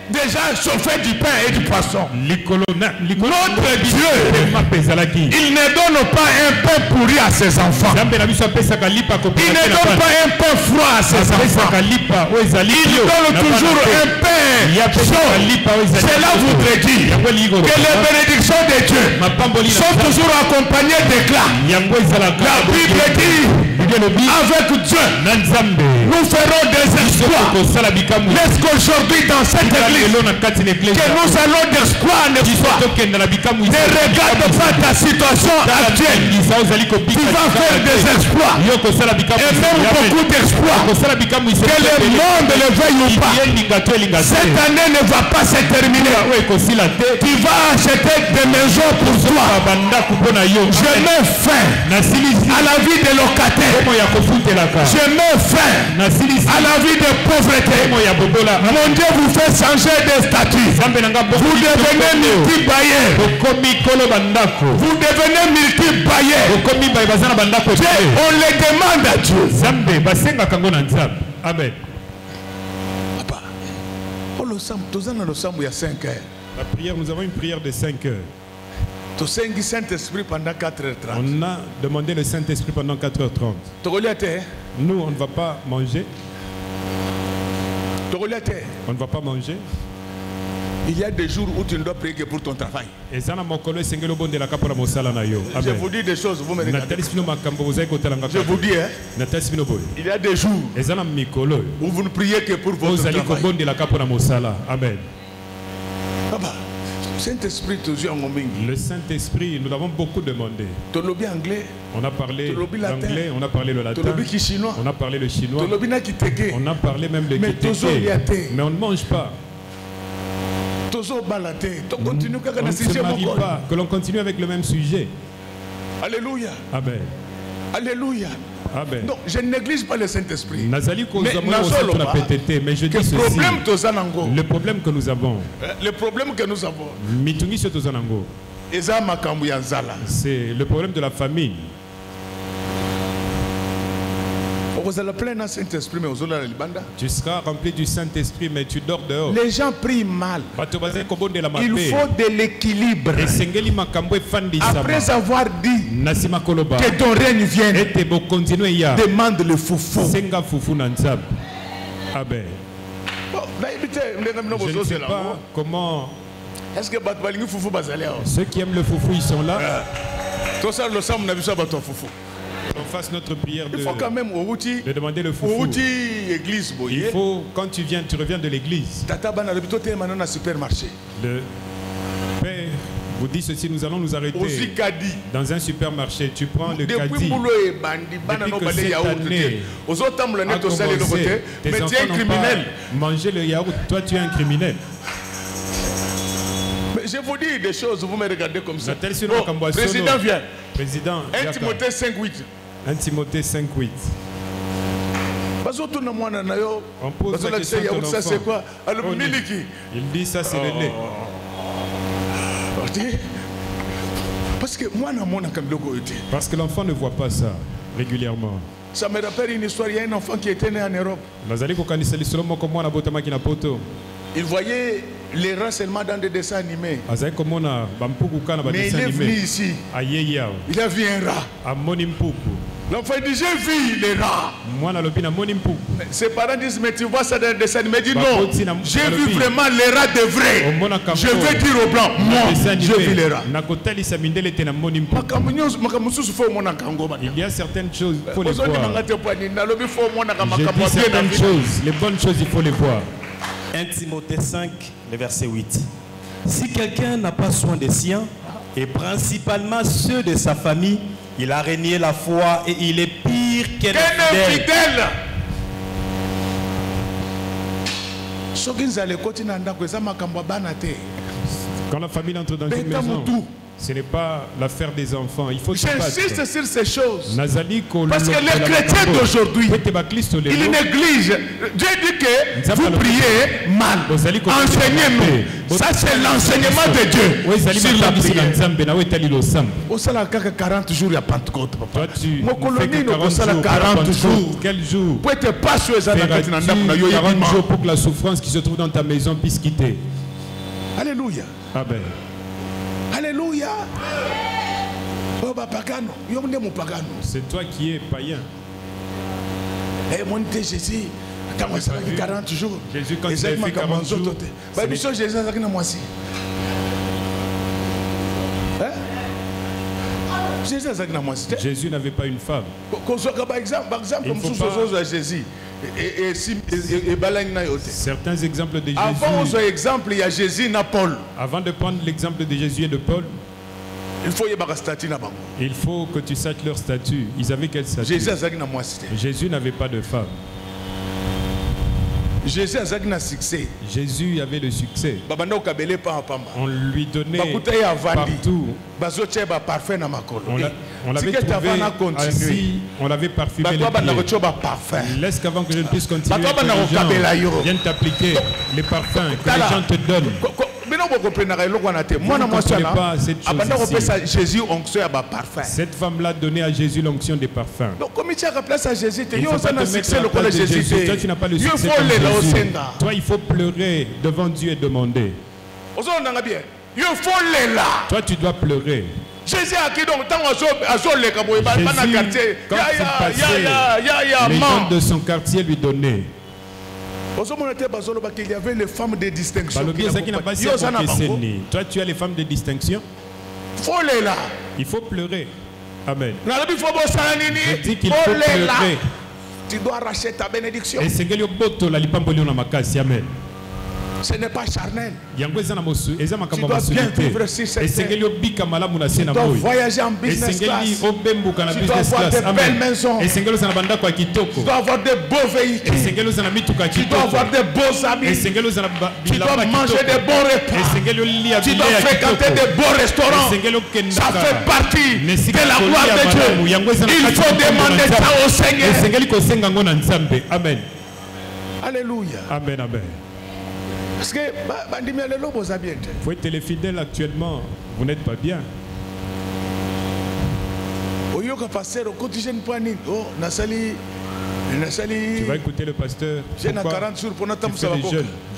Speaker 1: déjà chauffé du pain et du poisson. Notre Dieu, il ne donne pas un pain pourri à ses enfants. Il ne donne pas un pain froid à ses enfants. Il donne toujours un pain chaud. Cela voudrait dire que les bénédictions de Dieu sont toujours accompagnées d'éclats. La Bible dit, avec Dieu, nous ferons des exploits. Laisse qu'aujourd'hui dans cette église, que nous allons d'exploit en exploit. Ne regarde pas ta situation actuelle. Tu vas faire des exploits. Et même beaucoup d'exploits. Que le monde le veuille ou pas. Cette année ne va pas se terminer. Tu vas acheter des maisons pour toi. Je mets fin à la vie des locataires. Je mets fin à la vie de pauvreté. Mon Dieu vous fait changer de statut. Vous devenez multi-bailleurs. Vous devenez multi-bailleurs. On les demande à Dieu.
Speaker 5: Amen.
Speaker 1: Papa, il y a 5 heures.
Speaker 5: La prière, nous avons une prière de 5 heures. On a demandé le Saint-Esprit pendant 4h30. Nous, on ne va pas manger. On ne va pas manger.
Speaker 1: Il y a des jours où tu ne dois prier que pour ton travail.
Speaker 5: Je
Speaker 1: vous dis des choses, vous me regardez. Je vous dis, il y a des jours où vous ne priez que pour votre travail.
Speaker 5: Amen.
Speaker 1: Saint-Esprit,
Speaker 5: le Saint-Esprit, nous l'avons beaucoup demandé. On a parlé l'anglais, on a parlé le latin, on a parlé le chinois, on a parlé même le kiteke, mais on ne mange pas. On ne se marie pas, que l'on continue avec le même sujet.
Speaker 1: Alléluia.
Speaker 5: Amen.
Speaker 1: Alléluia.
Speaker 5: Amen.
Speaker 1: Donc, je ne néglige pas le Saint-Esprit.
Speaker 5: Mais je dis ceci. Le problème que nous avons. C'est le problème de la famille. Tu seras rempli du Saint-Esprit, mais tu dors dehors.
Speaker 1: Les gens prient mal. Il faut de l'équilibre. Après avoir dit que ton règne vienne, demande le foufou.
Speaker 5: Amen. Je ne sais pas comment.
Speaker 1: Est-ce que
Speaker 5: ceux qui aiment le foufou, ils sont là. On fasse notre prière
Speaker 1: il faut quand même
Speaker 5: de demander le foufou. Il faut, quand tu reviens de l'église. Le Père vous dit ceci, nous allons nous arrêter dans un supermarché. Tu prends le caddie. Depuis que cette année a commencé, tes enfants n'ont pas mangé le yaourt. Toi, tu es un criminel.
Speaker 1: Je vous dis des choses, vous me regardez comme ça.
Speaker 5: Président
Speaker 1: vient.
Speaker 5: Président.
Speaker 1: 1 Timothée 5:8.
Speaker 5: 1 Timothée 5:8. On pose la question à ton enfant.
Speaker 1: C'est quoi?
Speaker 5: Il dit ça, c'est le lait. Parce que l'enfant ne voit pas ça régulièrement.
Speaker 1: Ça me rappelle une histoire. Il y a un enfant qui était né en Europe. Il voyait les rats seulement dans des dessins animés. Mais il est venu ici. Il a vu un rat. L'enfant dit, j'ai vu les rats. Ses parents disent, mais tu vois ça dans des dessins animés. Il dit, non, j'ai vu vraiment les rats de vrai. Je veux dire aux blancs, moi, j'ai vu les rats.
Speaker 5: Il y a certaines choses, il faut les voir. J'ai dit certaines choses, les bonnes choses, il faut les voir.
Speaker 2: 1 Timothée 5, le verset 8. Si quelqu'un n'a pas soin des siens, et principalement ceux de sa famille, il a renié la foi et il est pire qu'un infidèle.
Speaker 5: Quand la famille entre dans une maison, ce n'est pas l'affaire des enfants. Il faut
Speaker 1: j'insiste sur ces choses.
Speaker 5: Parce
Speaker 1: que les chrétiens d'aujourd'hui, ils négligent. Dieu dit que vous priez mal. Enseignez-nous. Ça, c'est l'enseignement de Dieu. Sur la prière. Au salaire 40 jours, il y a Pentecôte, papa. Mon colonie, au salaire 40 jours.
Speaker 5: Quel jour?
Speaker 1: Vous n'êtes pas sur les années
Speaker 5: 40 jours pour que la souffrance qui se trouve dans ta maison puisse quitter.
Speaker 1: Alléluia.
Speaker 5: Amen.
Speaker 1: Alléluia.
Speaker 5: C'est toi qui es païen.
Speaker 1: Et mon Dieu, Jésus, quand on s'est 40 jours,
Speaker 5: Jésus, quand il a fait 40 jours, Jésus n'avait pas une femme.
Speaker 1: Par exemple, comme Jésus.
Speaker 5: Certains exemples de Jésus.
Speaker 1: Avant exemple, il y a Jésus et Paul.
Speaker 5: Avant de prendre l'exemple de Jésus et de Paul,
Speaker 1: il
Speaker 5: faut que tu saches leur statut. Ils avaient quel statut? Jésus n'avait pas de femme. Jésus avait le succès. On lui donnait partout. On l'avait trouvé assis, on l'avait parfumé les pieds. Laisse qu'avant que je ne puisse continuer, les gens viennent t'appliquer les parfums que les gens te donnent. Cette femme-là donnait à Jésus l'onction des parfums.
Speaker 1: Donc, comme tu as la place à Jésus,
Speaker 5: il faut pas te mettre à la place de Jésus. Toi, tu n'as pas le succès comme Jésus. Toi, il faut pleurer devant Dieu et demander. Toi, tu dois pleurer.
Speaker 1: Jésus a qui donc tant les
Speaker 5: gens de son quartier lui donnaient.
Speaker 1: Il y avait les femmes de distinction.
Speaker 5: Toi, tu as les femmes de distinction. Il faut pleurer. Amen. Je dis qu'il faut pleurer.
Speaker 1: Tu dois racheter ta bénédiction.
Speaker 5: Amen.
Speaker 1: Ce n'est pas charnel.
Speaker 5: Tu dois bien vivre sur cette terre. Tu dois
Speaker 1: voyager en business class. Tu dois avoir de belles maisons. Tu dois avoir de beaux véhicules. Tu dois avoir de beaux amis. Tu dois manger de bons repas. Tu dois fréquenter de beaux restaurants. Ça fait partie de la gloire de Dieu. Il faut demander ça au Seigneur.
Speaker 5: Amen.
Speaker 1: Alléluia.
Speaker 5: Amen, amen.
Speaker 1: Parce que
Speaker 5: vous êtes les fidèles actuellement, vous n'êtes pas bien. Tu vas écouter le pasteur.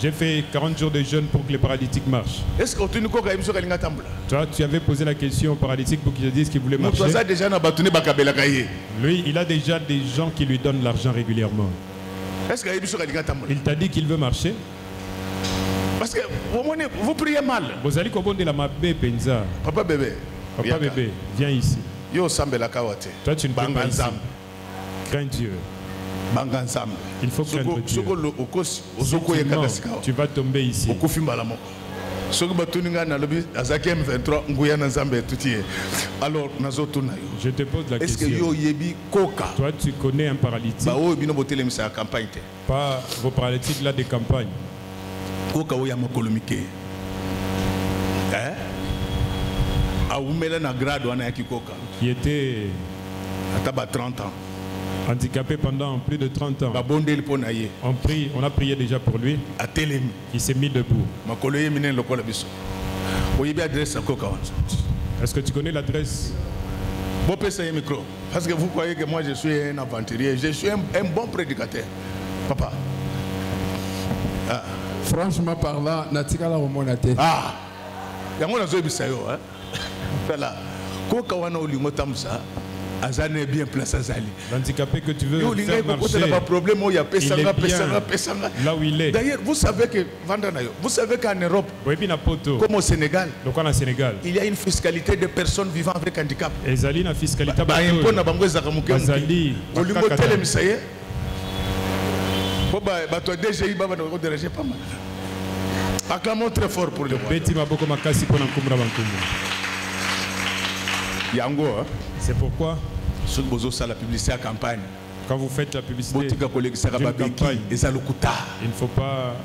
Speaker 5: J'ai fait 40 jours de jeûne pour que les paralytiques marchent. Toi, tu avais posé la question aux paralytiques pour qu'ils te disent qu'ils voulaient marcher. Lui, il a déjà des gens qui lui donnent l'argent régulièrement. Il t'a dit qu'il veut marcher.
Speaker 1: Parce que vous priez mal.
Speaker 5: Papa bébé. Papa bébé, viens ici. Toi, tu ne peux pas ici. Crains Dieu. Il faut craindre Dieu. Sinon, tu vas tomber ici.
Speaker 1: Alors,
Speaker 5: je te pose la question. Toi, tu connais un paralytique? Pas vos paralytiques là des campagnes. Qui était
Speaker 1: 30 ans.
Speaker 5: Handicapé pendant plus de 30 ans. On a prié déjà pour lui. Il s'est mis debout. Est-ce que tu connais l'adresse?
Speaker 1: Parce que vous croyez que moi je suis un aventurier. Je suis un bon prédicateur. Papa.
Speaker 6: Ah. Franchement parlant, natikala omonate.
Speaker 1: Ah. Yango nazo bisayo hein. Voilà. Ko kawana olingo tamsa. Azane bien place azali.
Speaker 5: L'handicapé que tu veux faire marcher. Il est bien là où il est.
Speaker 1: D'ailleurs, vous savez que vous savez qu'en Europe, comme au Sénégal, il y a une fiscalité de personnes vivant avec handicap.
Speaker 5: Ezali na fiscalité
Speaker 1: acclamons très fort pour le Yango, hein?
Speaker 5: C'est pourquoi quand vous faites la publicité d'une campagne, il ne faut pas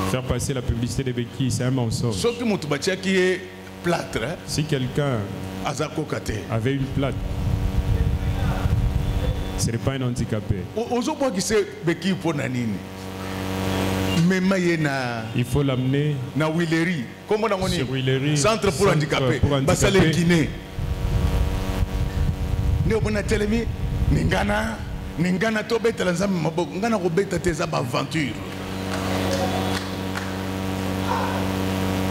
Speaker 5: faire passer la publicité des béquilles, c'est un mensonge. Si quelqu'un avait une plate, ce n'est pas un handicapé. Il faut l'amener sur Willery,
Speaker 1: centre pour handicapés. Ningana to betela nzambe maboko ngana ko beta tes aventures.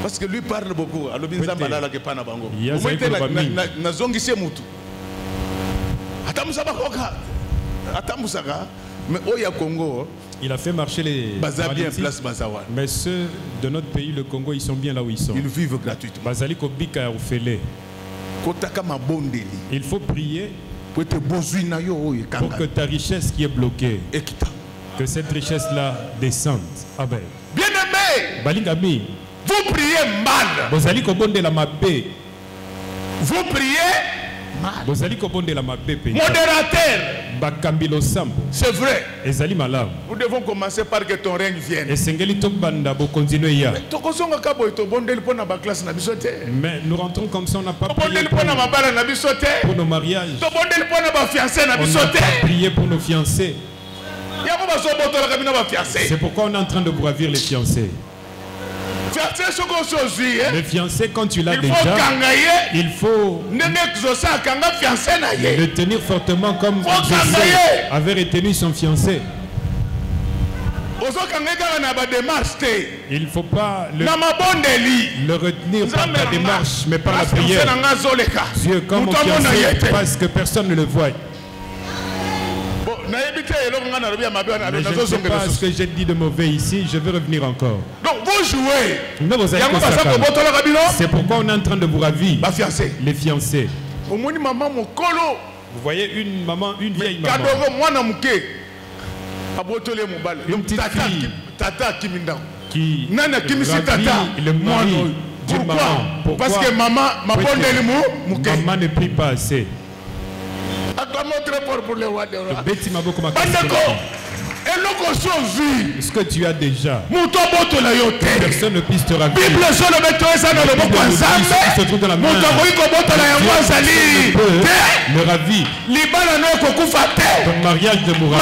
Speaker 1: Parce que lui parle beaucoup. Alobi nzamba la ke pana bango. Na zongise mutu. Atamusaba koka. Atamusaka mais oya Congo.
Speaker 5: Il a fait marcher les
Speaker 1: paralytiques,
Speaker 5: mais ceux de notre pays, le Congo, ils sont bien là où ils sont.
Speaker 1: Ils vivent gratuitement.
Speaker 5: Il faut prier pour que ta richesse qui est bloquée, que cette richesse-là descende. Amen.
Speaker 1: Bien-aimé, vous priez mal. Vous priez mal. Modérateur. C'est vrai. Nous devons commencer par que ton règne vienne.
Speaker 5: Mais nous rentrons comme ça, on n'a pas prié pour nos mariages. On n'a pas prié pour nos fiancés. C'est pourquoi on est en train de bravir les fiancés. Le fiancé, quand tu l'as déjà, il faut le tenir fortement comme José avait retenu son fiancé. Il ne faut pas le retenir par la démarche, mais par la prière. Dieu, comme on fait, parce que personne ne le voit. Mais je ne sais pas ce que j'ai dit de mauvais ici, je veux revenir encore.
Speaker 1: Donc vous jouez.
Speaker 5: C'est pourquoi on est en train de vous ravir. Les fiancés.
Speaker 1: Vous
Speaker 5: voyez une maman, une vieille maman. Une petite fille qui ravit le mari du maman. Pourquoi?
Speaker 1: Parce que maman
Speaker 5: ne prie pas assez. Ce que tu as déjà, personne ne puisse te ravir. Se trouve dans la main. Le ravir. Ton mariage ne mourra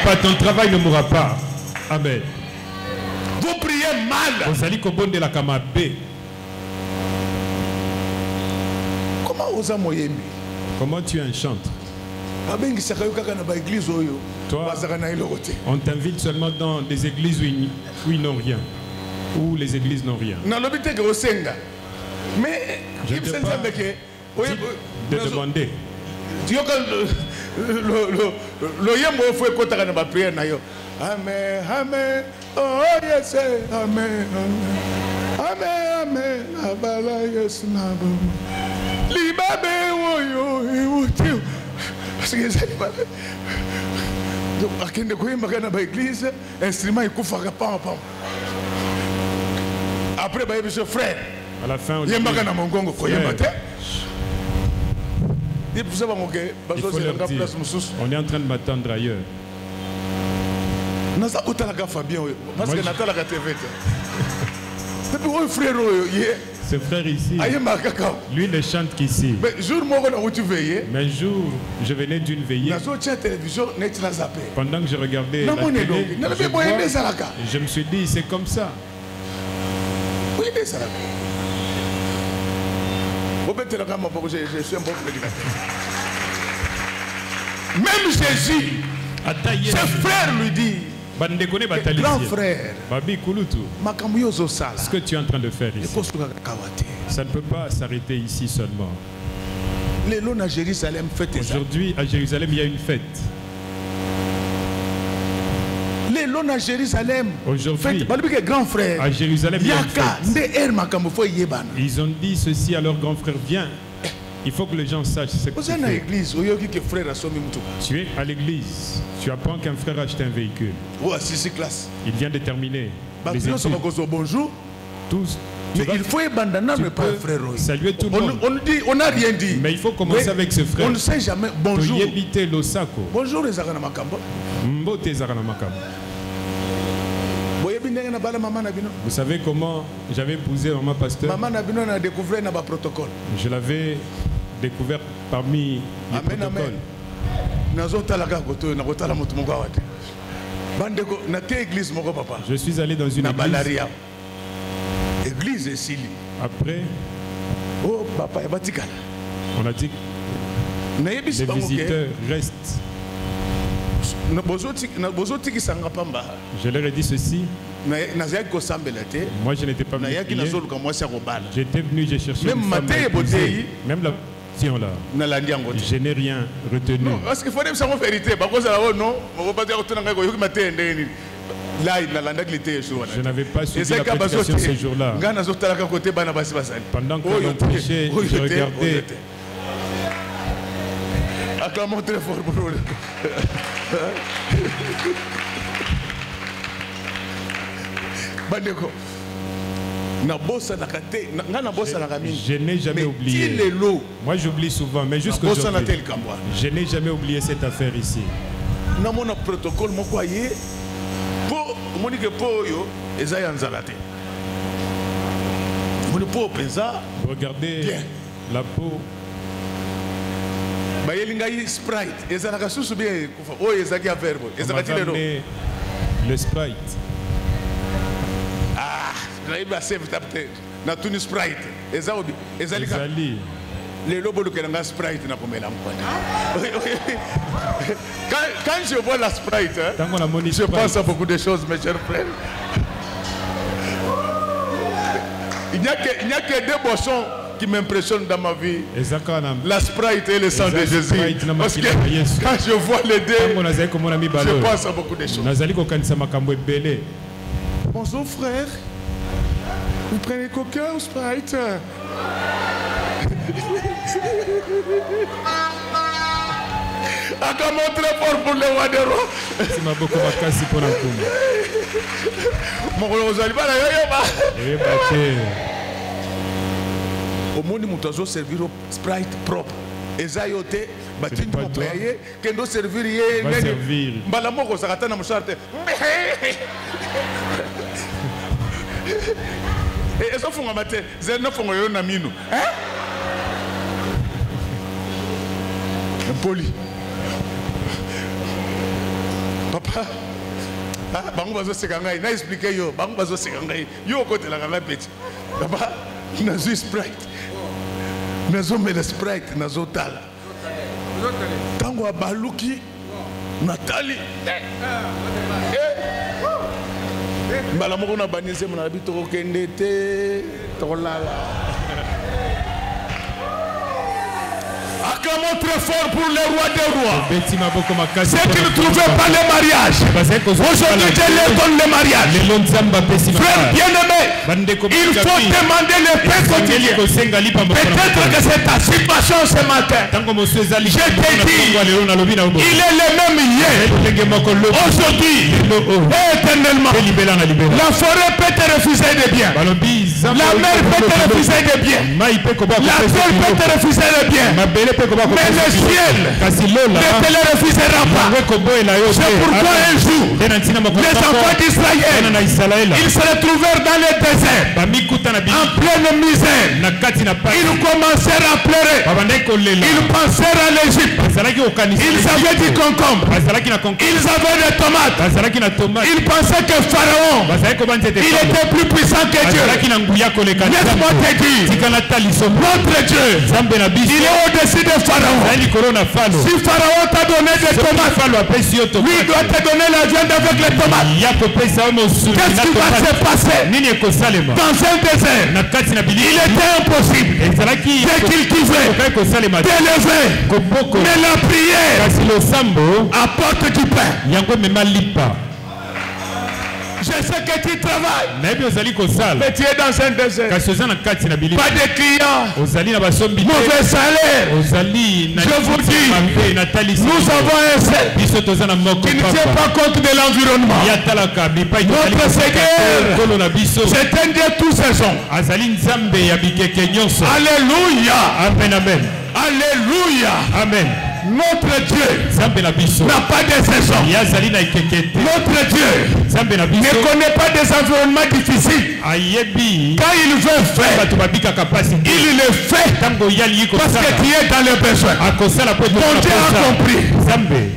Speaker 5: pas. Ton travail ne mourra pas. Amen.
Speaker 1: Vous priez mal.
Speaker 5: Comment tu es un chantre? Toi, on t'invite seulement dans des églises où ils n'ont rien. Où les églises n'ont rien.
Speaker 1: Mais
Speaker 5: je ne sais pas de demander.
Speaker 1: Amen, amen, oh yes, amen, amen, amen, abala yes nabo. Libabe woyo ewotio. Parce que ça libabe. Donc akende koyemba kana ba église, instrument ikufaka pam pam. Après ba yebiso frère.
Speaker 5: À la fin on
Speaker 1: dit yemba kana mongongo koyemba te. Il faut leur dire,
Speaker 5: on est en train de m'attendre ailleurs. Ce frère ici, lui ne chante qu'ici. Mais un jour, je venais d'une veillée. Pendant que je regardais la télé, je me suis dit, c'est comme ça.
Speaker 1: Je suis un bon prédicateur. Même Jésus, ses frères lui disent, grand frère,
Speaker 5: ce que tu es en train de faire ici, ça ne peut pas s'arrêter ici seulement. Aujourd'hui, à Jérusalem, il y a une fête. Aujourd'hui,
Speaker 1: grand frère,
Speaker 5: à Jérusalem, il y a une fête. Ils ont dit ceci à leur grand frère, viens. Il faut que les gens sachent ce que tu fais. Tu es à l'église, tu apprends qu'un frère a acheté un véhicule. Il vient de terminer les études. Tous.
Speaker 1: Mais il faut
Speaker 5: saluer tout le monde.
Speaker 1: On n'a rien dit.
Speaker 5: Mais il faut commencer avec ce frère.
Speaker 1: On ne sait jamais. Bonjour.
Speaker 5: Bonjour
Speaker 1: les Zaganamakambo.
Speaker 5: Vous savez comment j'avais épousé maman pasteur? Je l'avais découvert parmi les protocoles. Je suis allé dans une église. Après, on a dit que les visiteurs restent. Je leur ai dit ceci. Moi je n'étais pas venu. J'étais venu, j'ai cherché une femme à épouser. Même la question là, je n'ai rien retenu.
Speaker 1: Parce qu'il faut dire la vérité.
Speaker 5: Je n'avais pas suivi la prédication ce jour-là. Pendant qu'on prêchait, je regardais.
Speaker 1: Acclamons très fort pour nous.
Speaker 5: Je n'ai jamais oublié. Moi j'oublie souvent, mais jusqu'aujourd'hui, je n'ai jamais oublié cette affaire ici. Regardez la peau. Le Sprite.
Speaker 1: Les lobos de Sprite n'a pas quand je vois la Sprite, je pense à beaucoup de choses, mes chers frères. Il n'y a que deux boissons qui m'impressionnent dans ma vie. La Sprite et le sang de Jésus. Parce que quand je vois les deux, je pense à beaucoup de choses. Bonjour frère. Vous prenez coca ou Sprite? Acclamons très fort pour le roi des rois. C'est ma beaucoup de casse pour la pomme. Mon roi Zaliba la yoba. Au monde nous devons servir au Sprite propre. Ezayote batini mopaye kendo servir ye nani. Mbala moko sakata na msharte. Et ça font un matin, c'est un enfant qui a mis nous. Poli. Papa, bango bazo sekangai, na expliquer yo, bango bazo sekangai. Yo côté la ganga petit. Papa, nazo Sprite. Nazo mele Sprite, nazo tala. Tango abaluki, Nathalie. Mbala moko na banise mona bito ko kende te tolala. Acclamons très fort pour le roi des rois. Ceux qui ne trouvaient pas le mariage, aujourd'hui Dieu leur donne le mariage. Frère bien-aimé, il faut demander le pain quotidien. Peut-être que c'est ta situation ce matin. Je te dis, il est le même hier, aujourd'hui et éternellement. La forêt peut te refuser des biens. La mer peut te refuser des biens. La terre peut te refuser des biens. Mais le ciel ne te le refusera pas. C'est pourquoi un jour, les enfants d'Israël, ils se retrouvèrent dans le désert, en pleine misère. Ils commencèrent à pleurer. Ils pensèrent à l'Égypte. Ils avaient du concombre. Ils avaient des tomates. Ils pensaient que Pharaon, il était plus puissant que Dieu. Laisse-moi te dire, notre Dieu, il est au-dessus de Pharaon. Si Pharaon t'a donné des tomates, lui doit te donner la viande avec les tomates. Qu'est-ce qui va se passer dans un désert? Il était impossible de cultiver, d'élever, mais la prière apporte du pain. Je sais que tu travailles, mais tu es dans un désert. Pas de clients, mauvais salaire. Je vous dis, nous avons un ciel qui ne tient pas compte de l'environnement. Notre Seigneur, c'est un Dieu tous saisons. Alléluia.
Speaker 5: Amen, amen.
Speaker 1: Alléluia.
Speaker 5: Amen.
Speaker 1: Notre Dieu n'a pas de saison. Notre Dieu ne connaît pas des environnements difficiles. Quand il veut faire, il le fait parce que tu es dans le besoin. Ton Dieu a compris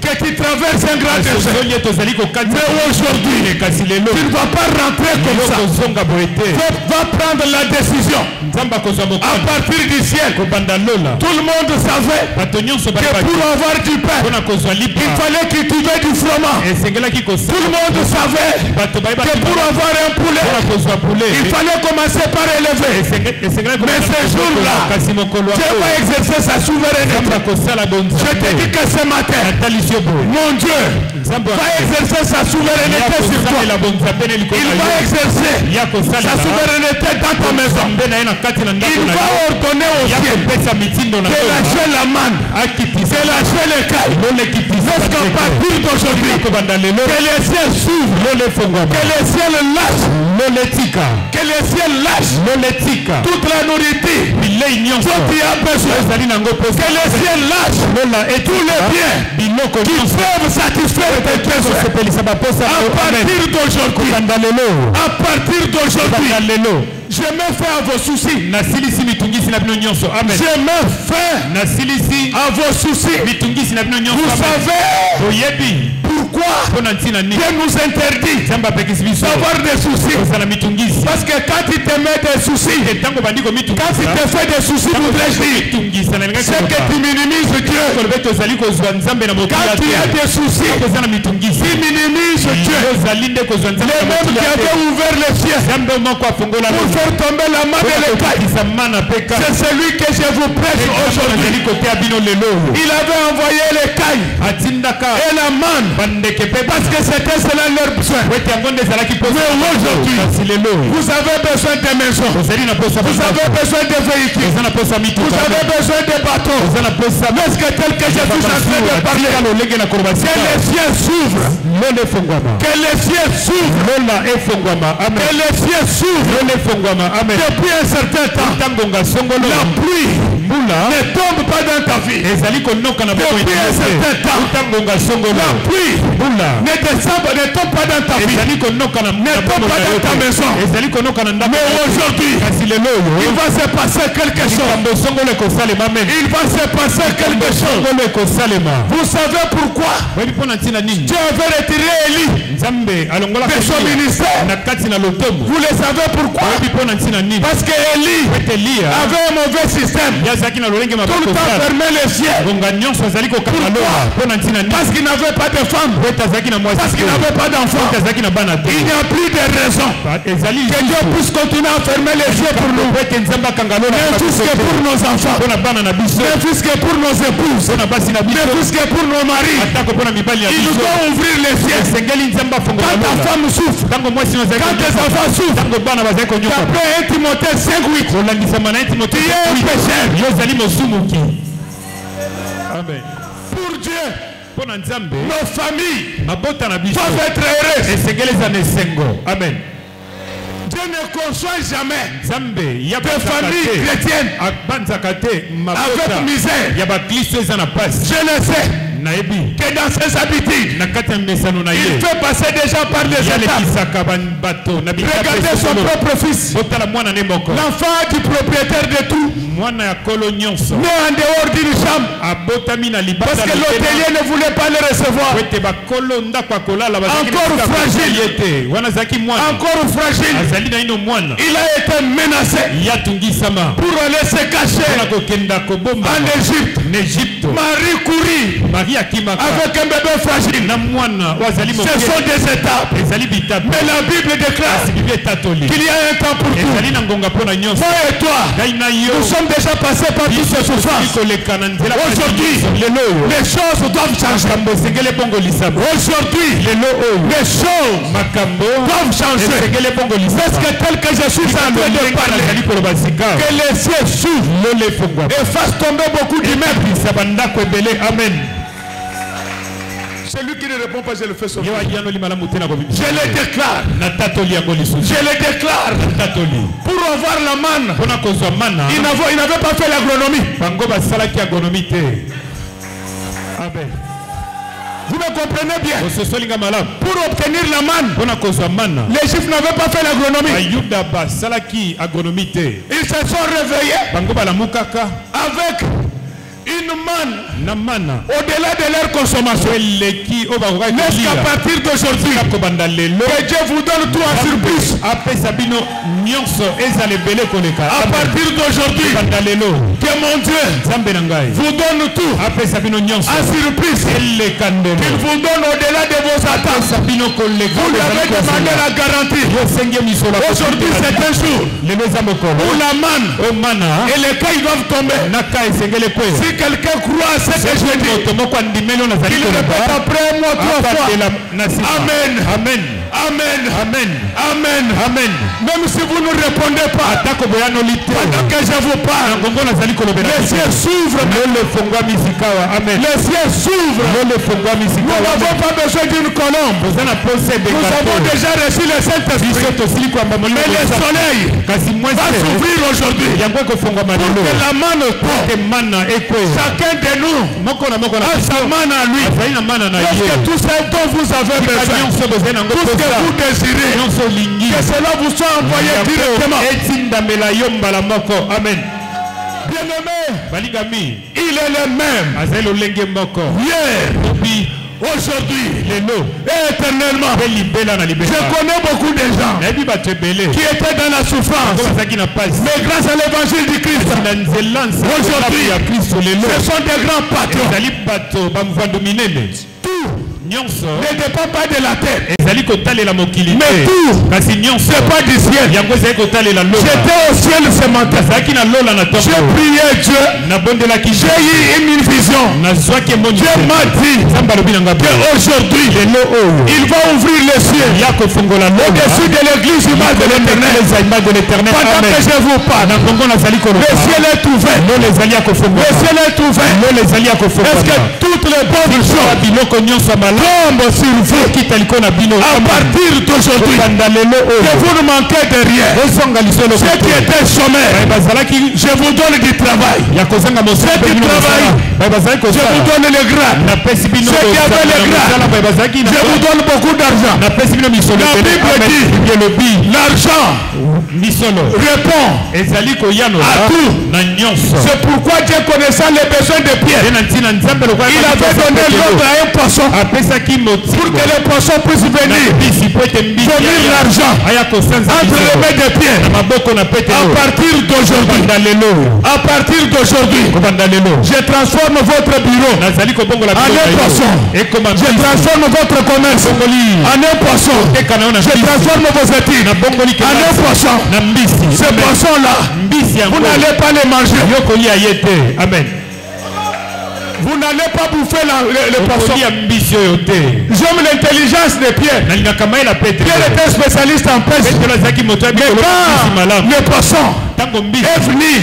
Speaker 1: que tu traverses un grand désert. Mais aujourd'hui, tu ne vas pas rentrer comme ça. Tu vas prendre la décision à partir du ciel. Tout le monde savait que pour avoir du pain, il fallait cultiver du froment. Tout le monde savait que pour avoir un poulet, il fallait commencer par élever. Mais ce jour-là, Dieu va exercer sa souveraineté. Je te dis que ce matin, mon Dieu va exercer sa souveraineté sur toi. Il va exercer sa souveraineté dans ta maison. Il va ordonner au ciel de lâcher la manne, de lâcher les cailles. Jusqu'à partir d'aujourd'hui, que les ciels s'ouvrent, que les ciels lâchent, que les ciels lâchent toute la nourriture dont tu as besoin, que les ciels lâchent et tous les biens qui peuvent satisfaire tes besoins. À partir d'aujourd'hui, je mets fin à vos soucis. Je mets fin à vos soucis. Vous savez, pourquoi Dieu nous interdit d'avoir des soucis. Parce que quand il te met des soucis, quand il te fait des soucis, c'est que tu minimises Dieu. Quand tu as des soucis, tu minimises Dieu. Les mêmes qui avaient ouvert les cieux pour faire tomber la main de l'écaille, c'est celui que je vous prêche aujourd'hui. Il avait envoyé l'écaille et la manne parce que c'était cela leur besoin. Mais aujourd'hui, vous avez besoin de maisons, vous avez besoin de véhicules, vous avez besoin de bateaux. Mais est-ce que tel que je suis en train de parler, que les cieux s'ouvrent, que les cieux s'ouvrent, que les cieux s'ouvrent depuis un certain temps. La pluie ne tombe pas dans ta vie depuis un certain temps. La pluie ne tombe pas dans ta vie, ne tombe pas dans ta maison. Mais aujourd'hui, il va se passer quelque chose. Il va se passer quelque chose. Vous savez pourquoi Dieu avait retiré Élie de son ministère? Vous le savez pourquoi? Parce que Élie avait un mauvais système. Tout le temps fermé les yeux. Pourquoi? Parce qu'il n'avait pas de femme, parce qu'il n'avait pas d'enfant. Il n'y a plus de raison que Dieu puisse continuer à fermer les yeux pour nous. Mais puisque pour nos enfants, mais puisque pour nos épouses, mais puisque pour nos maris, il doit ouvrir les yeux. Quand ta femme souffre, quand tes enfants souffrent, d'après 1 Timothée 5:8, tu es un pécheur.
Speaker 5: Amen.
Speaker 1: Pour Dieu, nos familles doivent être heureuses.
Speaker 5: Amen.
Speaker 1: Dieu ne conçoit jamais de famille chrétienne avec misère. Je le sais que dans ses habitudes, il fait passer déjà par des étapes. Regardez son propre fils, l'enfant du propriétaire de tout, né en dehors d'une chambre, parce que l'hôtelier ne voulait pas le recevoir. Encore fragile, il a été menacé pour aller se cacher en Égypte. Marie courit avec un bébé fragile. Ce sont des étapes. Mais la Bible déclare qu'il y a un temps pour tout. Moi et toi, nous sommes déjà passés par toutes ces souffrances. Aujourd'hui, les choses doivent changer. Aujourd'hui, les choses doivent changer. Parce que tel que je suis en train de parler, que les cieux s'ouvrent et fassent tomber beaucoup d'immeubles.
Speaker 5: Amen.
Speaker 1: Celui qui ne répond pas, je le fais sortir. Je le déclare. Je le déclare. Pour avoir la manne, il n'avait pas fait l'agronomie.
Speaker 5: Amen.
Speaker 1: Vous me comprenez bien? Pour obtenir la manne, les Juifs n'avaient pas fait l'agronomie. Ils se sont réveillés avec une manne au-delà de leur consommation. N'est-ce qu'à partir d'aujourd'hui, que Dieu vous donne tout en surplus? À partir d'aujourd'hui, que mon Dieu vous donne tout en surplus. Il vous donne au-delà de vos attentes. Vous l'avez de manière à garantir. Aujourd'hui, c'est un jour où la manne et les cailles doivent tomber. Si quelqu'un croit à ce que je dis, qu'il répète après moi 3 fois. Amen. Amen. Amen. Amen. Amen. Amen. Même si vous ne répondez pas, pendant que je vous parle, les cieux s'ouvrent. Les cieux s'ouvrent. Nous n'avons pas besoin d'une colombe. Nous avons déjà reçu le Saint-Esprit. Mais le soleil va s'ouvrir aujourd'hui. Pour que la manne chacun de nous a sa manne à lui. Parce que tout ce dont vous avez besoin, tout ce que vous désirez, que cela vous soit envoyé directement. Amen. Bien-aimé, il est le même hier, aujourd'hui et éternellement. Je connais beaucoup de gens qui étaient dans la souffrance, mais grâce à l'évangile du Christ, aujourd'hui, ce sont des grands patrons. Ne dépend pas de la terre, mais tout, c'est pas du ciel. J'étais au ciel ce matin, j'ai prié Dieu, j'ai eu une vision. Dieu m'a dit qu'aujourd'hui il va ouvrir les cieux au-dessus de l'église image de l'éternel. Pendant que je vous parle, le ciel est ouvert. Le ciel est ouvert. Est-ce que toutes les bonnes choses tombe sur vous à partir d'aujourd'hui, que vous ne manquez de rien. Ceux qui étaient chômeurs, je vous donne du travail. Ceux qui travaillent, je vous donne le grade. Ceux qui avaient le grade, je vous donne beaucoup d'argent. La Bible dit, l'argent répond à tout. C'est pourquoi Dieu, connaissant les besoins de Pierre, il avait donné l'ordre à un poisson pour que les poissons puissent venir donner l'argent entre les mains de Pierre. À partir d'aujourd'hui, je transforme votre bureau en un poisson. Je transforme votre commerce en un poisson. Je transforme vos études en un poisson. Ce poisson-là, vous n'allez pas les manger. Amen. Vous n'allez pas bouffer le poisson. J'aime l'intelligence de Pierre. Pierre était spécialiste en pêche. Mais quand le poisson est venu,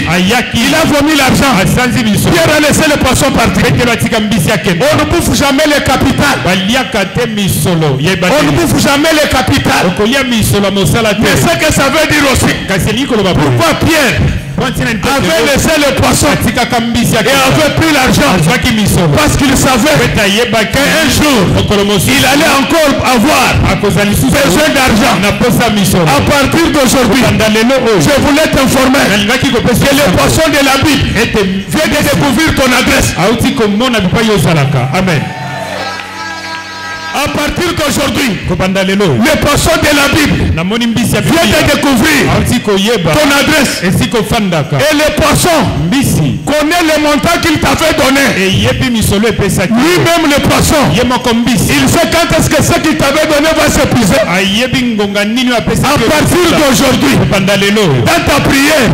Speaker 1: il a vomi l'argent. Pierre a laissé le poisson partir. On ne bouffe jamais le capital. On ne bouffe jamais le capital. Mais ce que ça veut dire aussi, pourquoi Pierre avait laissé le poisson et avait pris l'argent, parce qu'il savait qu'un jour il allait encore avoir besoin d'argent. À partir d'aujourd'hui, je voulais t'informer que le poisson de la Bible vient de découvrir ton adresse. Amen. À partir d'aujourd'hui, le poisson de la Bible vient de découvrir ton adresse. Et le poisson connaît le montant qu'il t'avait donné. Lui-même le poisson, il sait quand est-ce que ce qu'il t'avait donné va s'épuiser. À partir d'aujourd'hui, dans ta prière,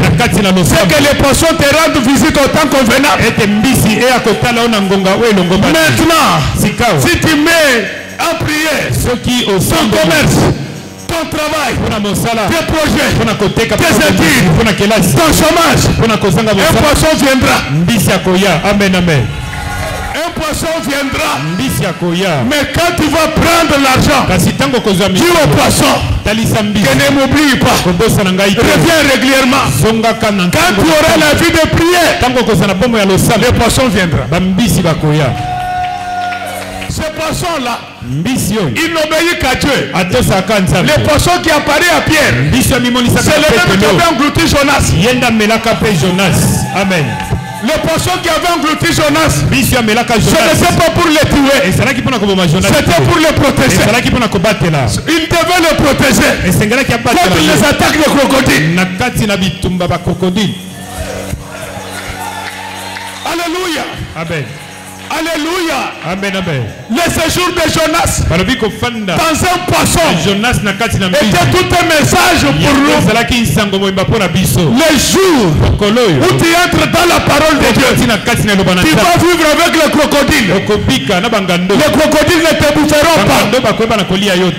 Speaker 1: c'est que le poisson te rende visite au temps convenable. Maintenant, si tu mets en prière ton commerce, ton travail, tes projets, tes études, ton chômage, un poisson viendra. Amen, amen. Un poisson viendra. Mais quand tu vas prendre l'argent, dis au poisson que ne m'oublie pas. Reviens régulièrement. Quand tu auras la vie de prière, le poisson viendra. Ce poisson-là, il n'obéit qu'à Dieu. Le poisson qui apparaît à Pierre, c'est le même qui avait englouti Jonas. Amen. Le poisson qui avait englouti Jonas, ce n'était pas pour le tuer, c'était pour le protéger. Il devait le protéger contre les attaques de crocodiles. Alléluia. Amen. Alléluia. Amen, amen. Le séjour de Jonas dans un poisson était tout un message pour nous. Le jour où tu entres dans la parole de Dieu, tu vas vivre avec le crocodile. Les crocodiles ne te boufferont pas.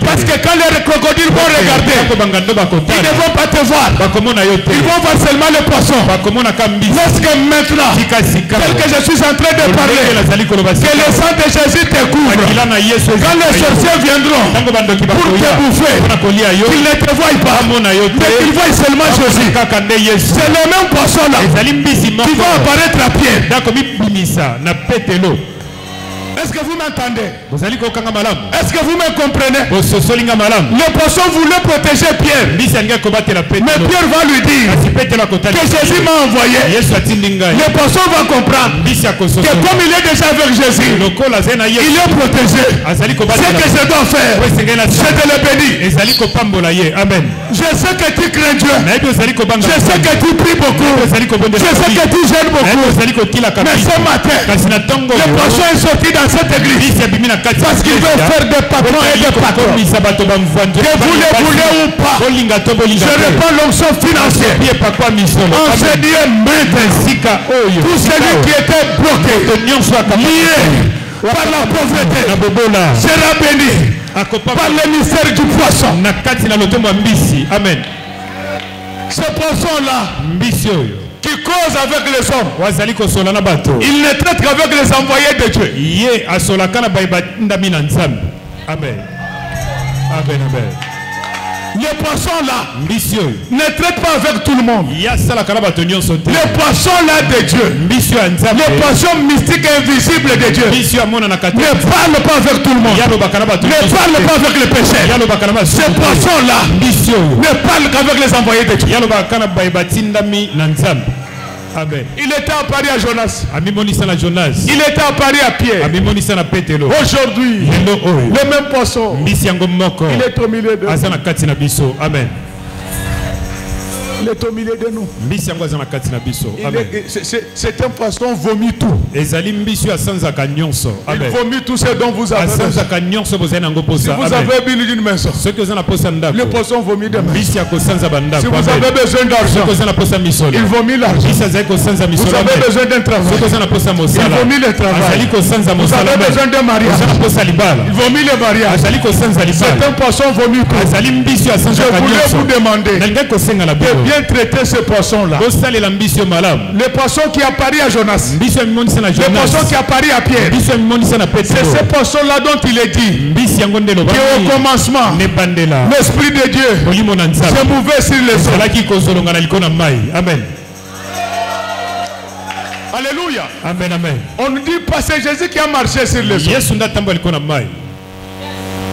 Speaker 1: Parce que quand les crocodiles vont regarder, ils ne vont pas te voir. Ils vont voir seulement le poisson. Lorsque maintenant, tel que je suis en train de parler, que le sang de Jésus te couvre. Quand les sorciers viendront pour te bouffer, qu'ils ne te voient pas, mais qu'ils voient seulement Jésus. C'est le même poisson là qui va apparaître à Pierre. Est-ce que vous m'entendez?
Speaker 5: Est-ce
Speaker 1: que vous me comprenez?
Speaker 5: Le
Speaker 1: poisson voulait protéger Pierre. Mais Pierre va lui dire que Jésus m'a envoyé. Le poisson va comprendre que comme il est déjà avec Jésus, il est protégé. Ce que je dois faire, c'est de le bénir.
Speaker 5: Amen.
Speaker 1: Je sais que tu crains Dieu. Je sais que tu pries beaucoup. Je sais que tu gênes beaucoup. Mais ce matin, le poisson est sorti dans cette église parce qu'il veut faire des patrons et des patrons. Que vous le voulez ou pas, je reprends l'onction financière. Enseignez maintenant tout celui qui était bloqué, lié par la pauvreté, sera béni par le mystère du poisson.
Speaker 5: Amen.
Speaker 1: Ce poisson-là qui cause avec les hommes, il ne traite qu'avec les envoyés de Dieu.
Speaker 5: Amen. Amen.
Speaker 1: Le poisson là ne traite pas avec tout le monde. Le poisson là de Dieu, le poisson mystique et invisible de Dieu, ne parle pas avec tout le monde, ne parle pas avec les pécheurs. Ce poisson là ne parle qu'avec les envoyés de Dieu.
Speaker 5: Amen.
Speaker 1: Il était à Paris à Jonas.
Speaker 5: Il
Speaker 1: était à Paris à Pierre. Aujourd'hui, le même poisson, il est au milieu de nous.
Speaker 5: Amen.
Speaker 1: Il est au milieu de nous. C'est un poisson vomi tout. Il vomit tout ce dont vous avez besoin. Si vous avez besoin d'une maison, le poisson vomit des maisons. Si vous avez besoin d'argent, il vomit l'argent. Vous avez besoin d'un travail, il vomit le travail. Vous avez besoin d'un mariage, il vomit le mariage. C'est un poisson vomi tout. Je voulais vous demander de bien traiter ce poisson-là. Le poisson qui a pari à Jonas. Le poisson qui a pari à Pierre. C'est ce poisson-là dont il est dit qu'au commencement, l'Esprit de Dieu se mouvait sur les eaux.
Speaker 5: Amen.
Speaker 1: Alléluia.
Speaker 5: Amen, amen.
Speaker 1: On ne dit pas c'est Jésus qui a marché sur les eaux.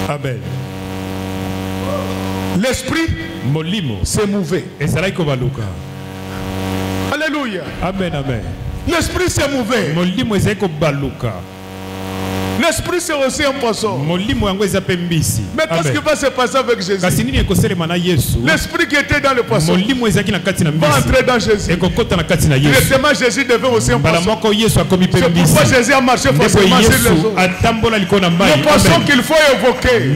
Speaker 5: Amen.
Speaker 1: L'Esprit s'est mouvé. Alléluia.
Speaker 5: Amen, amen.
Speaker 1: L'Esprit s'est mouvé. L'Esprit c'est aussi un poisson. Mais qu'est-ce qui va se passer avec Jésus? L'Esprit qui était dans le poisson va entrer dans Jésus. Directement Jésus devient aussi un poisson. C'est pourquoi Jésus a marché forcément sur les eaux. Le poisson qu'il faut évoquer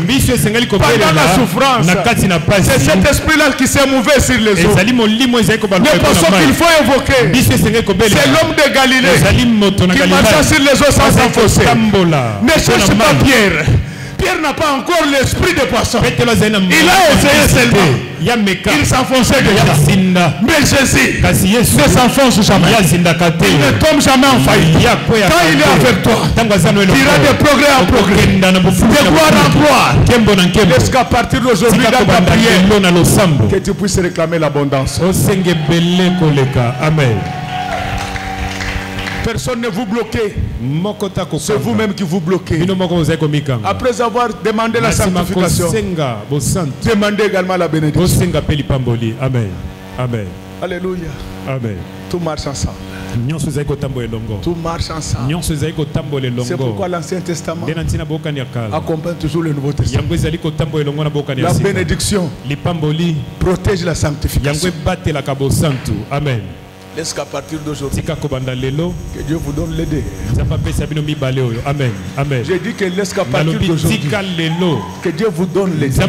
Speaker 1: pendant la souffrance, c'est cet esprit-là qui s'est mouvé sur les eaux. Le poisson qu'il faut évoquer, c'est l'homme de Galilée qui marcha sur les eaux sans s'enfoncer. Ne cherche pas Pierre. Pierre n'a pas encore l'esprit de poisson. Il a essayé seulement. Il s'enfonçait déjà. Mais Jésus ne s'enfonce jamais. Il ne tombe jamais en faillite. Quand il est avec toi, il ira de progrès en progrès, de gloire en gloire. Jusqu'à partir d'aujourd'hui, dans ta prière, que tu puisses réclamer l'abondance.
Speaker 5: Amen.
Speaker 1: Personne ne vous bloque. C'est vous-même qui vous bloquez. Après avoir demandé la sanctification, demandez également la bénédiction.
Speaker 5: Amen. Amen.
Speaker 1: Alléluia.
Speaker 5: Amen.
Speaker 1: Tout marche ensemble. Tout marche ensemble. C'est pourquoi l'Ancien Testament accompagne toujours le Nouveau Testament. La bénédiction protège la sanctification.
Speaker 5: Amen.
Speaker 1: Laisse qu'à partir d'aujourd'hui, que Dieu vous donne l'aider.
Speaker 5: Amen. Amen.
Speaker 1: J'ai dit que laisse qu'à partir d'aujourd'hui, que Dieu vous donne l'aider.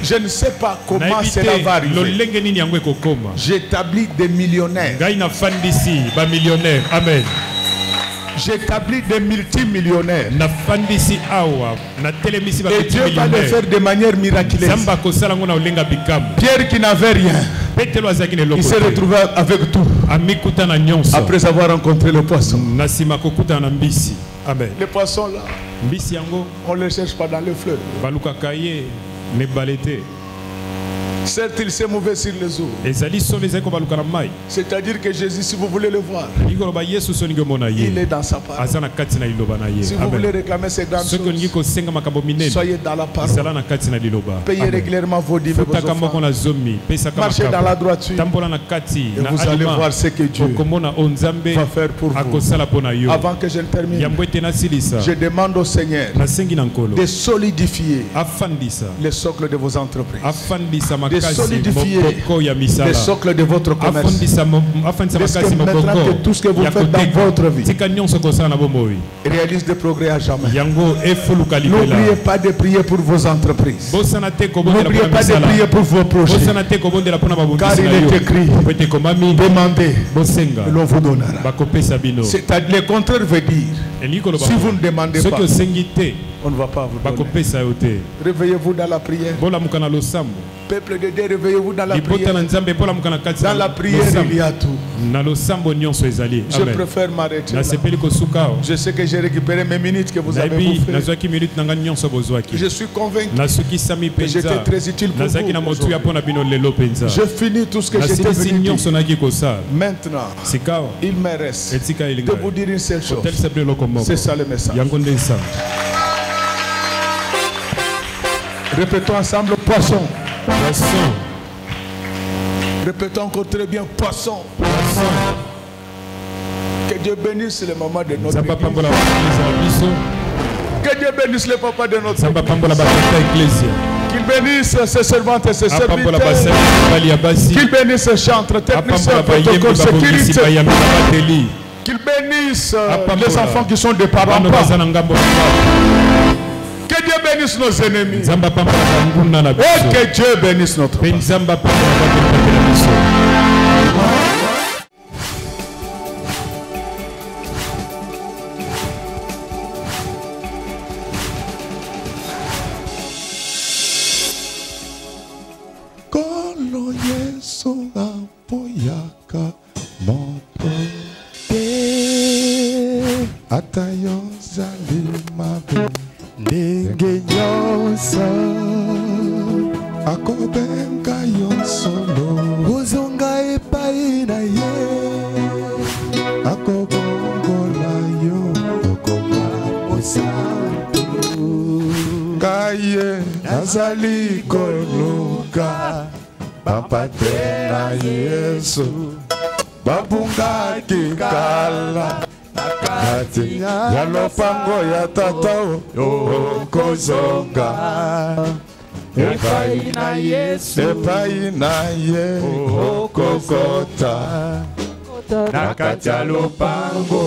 Speaker 1: Je ne sais pas comment cela va arriver. J'établis des millionnaires.
Speaker 5: Amen.
Speaker 1: J'établis des multimillionnaires. Et Dieu va le faire de manière miraculeuse. Pierre qui n'avait rien, il s'est retrouvé avec tout après avoir rencontré le poisson.
Speaker 5: Amen.
Speaker 1: Le poisson là, on ne le cherche pas dans le fleuve. Certes, il s'est mouvé sur les eaux. C'est-à-dire que Jésus, si vous voulez le voir, il est dans sa parole. Si vous voulez réclamer ces grandes choses, soyez dans la parole. Payez régulièrement vos dîmes et vos offrandes. Marchez dans la droiture. Et vous allez voir ce que Dieu va faire pour vous. Avant que je ne termine, je demande au Seigneur de solidifier les socles de vos entreprises, de solidifier les socles de votre commerce, de ce que maintenant que tout ce que vous faites dans votre vie réalise des progrès à jamais. N'oubliez pas de prier pour vos entreprises. N'oubliez pas de prier pour vos projets. Car il est écrit, demandez, et l'on vous donnera. C'est-à-dire, le contraire veut dire, si vous ne demandez pas, on ne va pas vous donner. Réveillez-vous dans la prière. Peuple de Dieu, réveillez-vous dans la prière. Dans la prière, il y a tout. Je préfère m'arrêter là. Je sais que j'ai récupéré mes minutes que vous avez bouffées. Je suis convaincu que j'étais très utile pour vous. Je finis tout ce que j'étais venu dire. Maintenant, il me reste de vous dire une seule chose. C'est ça le message. Répétons ensemble, poisson. Poisson. Répétons encore très bien, poisson. Poisson. Que Dieu bénisse les mamans de notre église. Que Dieu bénisse les papas de notre église. Qu'il bénisse ses servantes et ses serviteurs. Qu'il bénisse ses chantres, techniciens, protocoles, sécurité. Qu'il bénisse les enfants qui sont des parents. Que Dieu bénisse nos ennemis. Et que Dieu bénisse notre peuple. Kolo Yesu apoyaka moto te atayo zalimabe ndenge nyonso akobenga yo solo ozonga epai na ye akobongola yo okoma mosantu kaye nazali koluka bapate na Yesu babungaki kala kati ya lopango ya tata okozonga epai na Yesu epai na ye okokota na kati ya lopango.